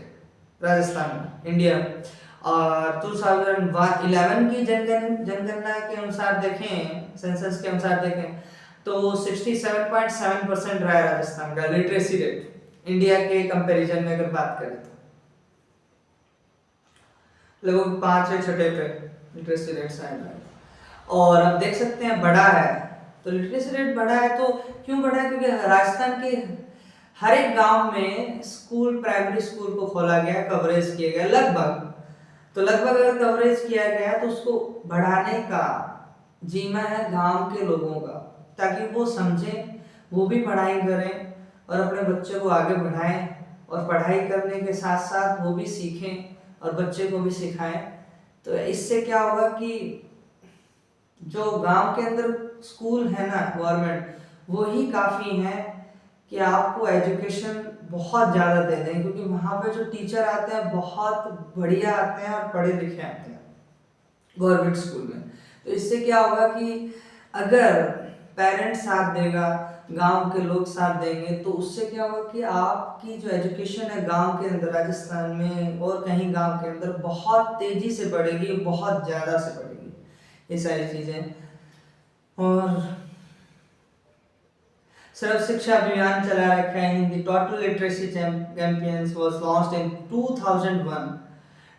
राजस्थान में, इंडिया। और 2011 की जनगणना के अनुसार देखें, सेंसस के अनुसार देखें, तो 67.7% रहा है राजस्थान का लिटरेसी रेट, इंडिया के कंपैरिजन में अगर बात करें तो लगभग 5वें-6वें पे लिटरेसी रेट आया है। और अब देख सकते हैं बढ़ा है, तो लिटरेसी रेट बढ़ा है। तो क्यों बढ़ा है? क्योंकि राजस्थान के हर एक गांव में स्कूल, प्राइमरी स्कूल को खोला गया, कवरेज किया गया लगभग। तो लगभग अगर कवरेज किया गया तो उसको बढ़ाने का जिम्मा है गांव के लोगों का, ताकि वो समझें, वो भी पढ़ाई करें और अपने बच्चे को आगे बढ़ाएं, और पढ़ाई करने के साथ साथ वो भी सीखें और बच्चे को भी सिखाएं। तो इससे क्या होगा कि जो गांव के अंदर स्कूल है ना गवर्नमेंट, वही काफ़ी है कि आपको एजुकेशन बहुत ज़्यादा दे दें, क्योंकि वहाँ पे जो टीचर आते हैं बहुत बढ़िया आते हैं और पढ़े लिखे आते हैं गवर्नमेंट स्कूल में। तो इससे क्या होगा कि अगर पेरेंट्स साथ देगा, गांव के लोग साथ देंगे, तो उससे क्या होगा कि आपकी जो एजुकेशन है गांव के अंदर, राजस्थान में और कहीं गांव के अंदर बहुत तेज़ी से बढ़ेगी, बहुत ज़्यादा से बढ़ेगी ये सारी चीज़ें। और सर्व शिक्षा अभियान चला रखा है Hindi. Total literacy champions was launched in 2001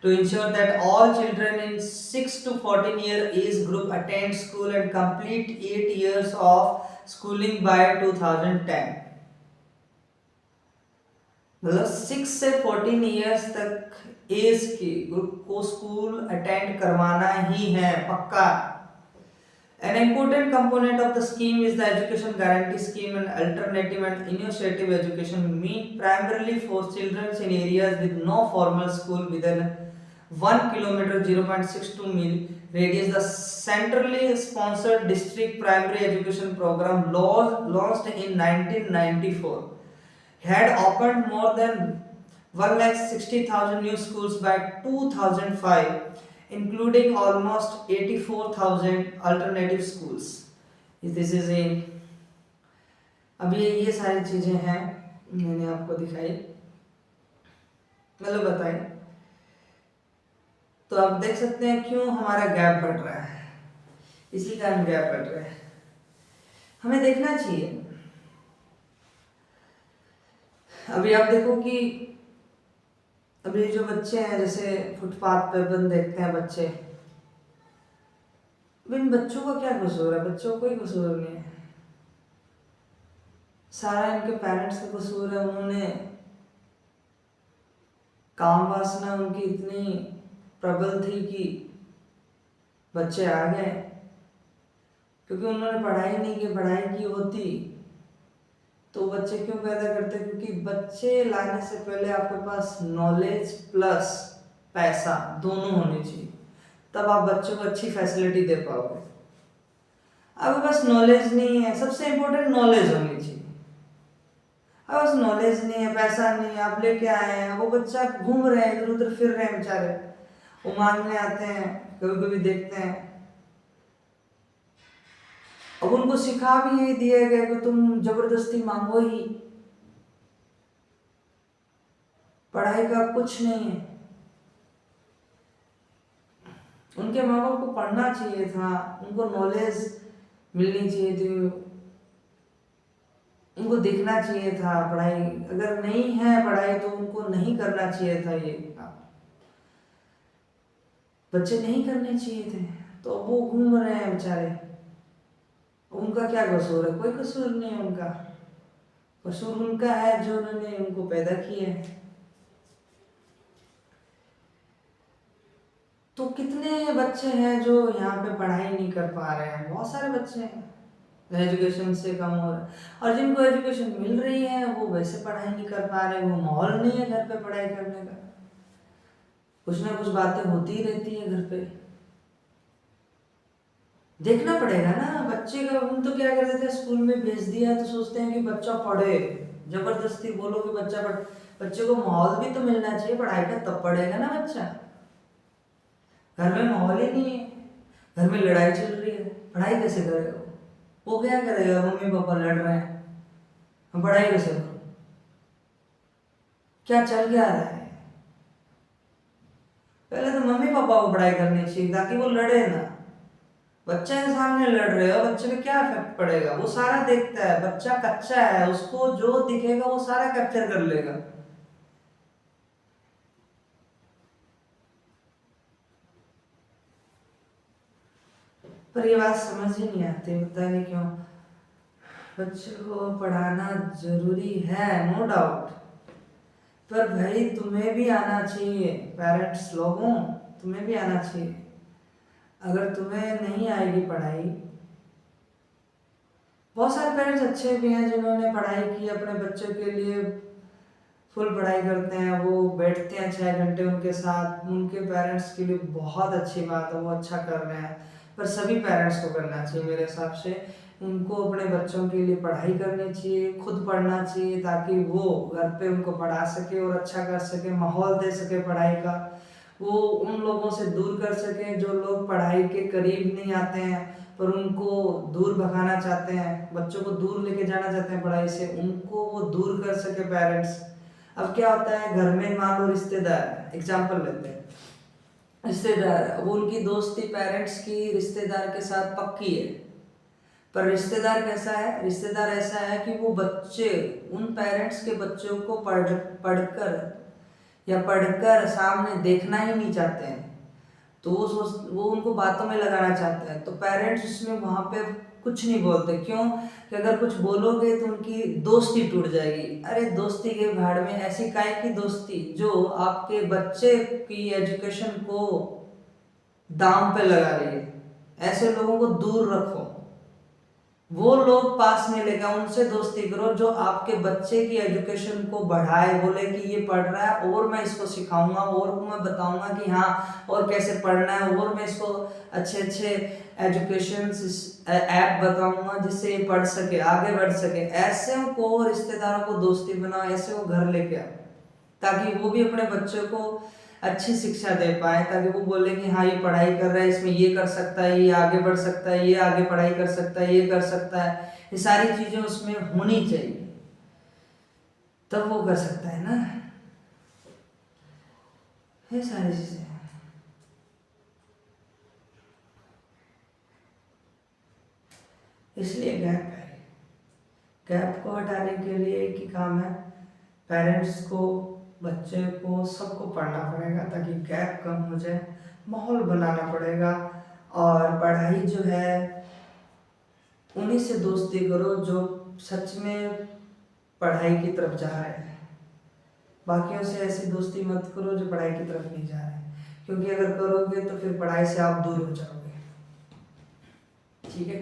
to ensure that all children in 6 to 14 year age group attend school and complete 8 years of schooling by 2010। मतलब 6 से 14 ईयर्स तक एज के ग्रुप को स्कूल अटेंड करवाना ही है पक्का। An important component of the scheme is the Education Guarantee Scheme, an alternative and initiative education meant primarily for children in areas with no formal school within 1 kilometer (0.62 mile) radius. The centrally sponsored district primary education program, launched in 1994, had opened more than 160,000 new schools by 2005, including almost 84,000 alternative schools। This is a, अब ये सारी चीज़ें हैं मैंने आपको दिखाई, मतलब बताई। तो आप देख सकते हैं क्यों हमारा गैप बढ़ रहा है, इसी कारण गैप बढ़ रहा है। हमें देखना चाहिए। अभी आप देखो कि अभी जो बच्चे हैं, जैसे फुटपाथ पे बंद देखते हैं बच्चे, इन बच्चों का क्या कसूर है? बच्चों को कोई कसूर नहीं है, सारा इनके पेरेंट्स का कसूर है। उन्होंने काम वासना उनकी इतनी प्रबल थी कि बच्चे आ गए, क्योंकि उन्होंने पढ़ाई नहीं की। पढ़ाई की होती तो बच्चे क्यों पैदा करते? क्योंकि बच्चे लाने से पहले आपके पास नॉलेज प्लस पैसा दोनों होने चाहिए, तब आप बच्चों को अच्छी फैसिलिटी दे पाओगे। आपके पास नॉलेज नहीं है, सबसे इम्पोर्टेंट नॉलेज होनी चाहिए। अब बस नॉलेज नहीं है, पैसा नहीं है, आप लेके आए हैं, वो बच्चा घूम रहे हैं, इधर उधर फिर रहे हैं बेचारे, वो मांगने आते हैं, कभी कभी देखते हैं। अब उनको सिखा भी ये दिया गया कि तुम जबरदस्ती मांगो ही, पढ़ाई का कुछ नहीं है। उनके माँ बाप को पढ़ना चाहिए था, उनको नॉलेज मिलनी चाहिए थी, उनको देखना चाहिए था। पढ़ाई अगर नहीं है पढ़ाई तो उनको नहीं करना चाहिए था, ये बच्चे नहीं करने चाहिए थे। तो वो घूम रहे हैं बेचारे, उनका क्या कसूर है? कोई कसूर नहीं है उनका, कसूर उनका है जो उन्होंने उनको पैदा किया है। तो कितने बच्चे हैं जो यहाँ पे पढ़ाई नहीं कर पा रहे हैं? बहुत सारे बच्चे हैं, एजुकेशन से कम हो रहा है। और जिनको एजुकेशन मिल रही है वो वैसे पढ़ाई नहीं कर पा रहे, वो माहौल नहीं है घर पे पढ़ाई करने का। कुछ ना कुछ बातें होती ही रहती है घर पे, देखना पड़ेगा ना बच्चे का। हम तो क्या कर देते हैं, स्कूल में भेज दिया तो सोचते हैं कि बच्चा पढ़े, जबरदस्ती बोलो कि बच्चा पढ़। बच्चे को माहौल भी तो मिलना चाहिए पढ़ाई का, तब पढ़ेगा ना बच्चा। घर में माहौल ही नहीं है, घर में लड़ाई चल रही है, पढ़ाई कैसे करेगा वो क्या करेगा? मम्मी पापा लड़ रहे हैं, हम पढ़ाई कैसे करूं? क्या चल क्या रहा है? पहले तो मम्मी पापा को पढ़ाई करनी चाहिए ताकि वो लड़े ना। बच्चे के सामने लड़ रहे हो, बच्चे पे क्या इफेक्ट पड़ेगा? वो सारा देखता है, बच्चा कच्चा है, उसको जो दिखेगा वो सारा कैप्चर कर लेगा। पर ये बात समझ ही नहीं आती, पता नहीं क्यों। बच्चे को पढ़ाना जरूरी है, नो डाउट, पर भाई तुम्हें भी आना चाहिए। पेरेंट्स लोगों, तुम्हें भी आना चाहिए। अगर तुम्हें नहीं आएगी पढ़ाई, बहुत सारे पेरेंट्स अच्छे भी हैं जिन्होंने पढ़ाई की अपने बच्चों के लिए, फुल पढ़ाई करते हैं, वो बैठते हैं 6 घंटे उनके साथ, उनके पेरेंट्स के लिए बहुत अच्छी बात है, वो अच्छा कर रहे हैं। पर सभी पेरेंट्स को करना चाहिए मेरे हिसाब से। उनको अपने बच्चों के लिए पढ़ाई करनी चाहिए, खुद पढ़ना चाहिए, ताकि वो घर पे उनको पढ़ा सके और अच्छा कर सके, माहौल दे सके पढ़ाई का। वो उन लोगों से दूर कर सके जो लोग पढ़ाई के करीब नहीं आते हैं पर उनको दूर भगाना चाहते हैं, बच्चों को दूर लेके जाना चाहते हैं पढ़ाई से, उनको वो दूर कर सके पेरेंट्स। अब क्या होता है, घर में मान लो रिश्तेदार, एग्जाम्पल लेते हैं, रिश्तेदार, अब उनकी दोस्ती पेरेंट्स की रिश्तेदार के साथ पक्की है, पर रिश्तेदार कैसा है, रिश्तेदार ऐसा है कि वो बच्चे उन पेरेंट्स के बच्चों को पढ़कर सामने देखना ही नहीं चाहते हैं। तो वो उनको बातों में लगाना चाहते हैं, तो पेरेंट्स उसमें वहाँ पे कुछ नहीं बोलते। क्यों? कि अगर कुछ बोलोगे तो उनकी दोस्ती टूट जाएगी। अरे दोस्ती के भाड़ में, ऐसी काहे की दोस्ती जो आपके बच्चे की एजुकेशन को दाम पे लगा रही है। ऐसे लोगों को दूर रखो। वो लोग पास में लेकर उनसे दोस्ती करो जो आपके बच्चे की एजुकेशन को बढ़ाए, बोले कि ये पढ़ रहा है और मैं इसको सिखाऊंगा और मैं बताऊंगा कि हाँ और कैसे पढ़ना है, और मैं इसको अच्छे अच्छे एजुकेशन ऐप बताऊंगा जिससे ये पढ़ सके, आगे बढ़ सके। ऐसे को रिश्तेदारों को दोस्ती बनाओ, ऐसे को घर लेके आओ, ताकि वो भी अपने बच्चों को अच्छी शिक्षा दे पाए, ताकि वो बोले कि हाँ ये पढ़ाई कर रहा है, इसमें ये कर सकता है, ये आगे बढ़ सकता है, ये आगे पढ़ाई कर सकता है, ये कर सकता है। ये सारी चीजें उसमें होनी चाहिए, तब वो कर सकता है ना, ये सारी चीजें। इसलिए गैप है, गैप को हटाने के लिए एक ही काम है, पेरेंट्स को, बच्चे को, सबको पढ़ना पड़ेगा ताकि गैप कम हो जाए, माहौल बनाना पड़ेगा। और पढ़ाई जो है उन्हीं से दोस्ती करो जो सच में पढ़ाई की तरफ जा रहे हैं, बाकियों से ऐसी दोस्ती मत करो जो पढ़ाई की तरफ नहीं जा रहे हैं, क्योंकि अगर करोगे तो फिर पढ़ाई से आप दूर हो जाओगे। ठीक है।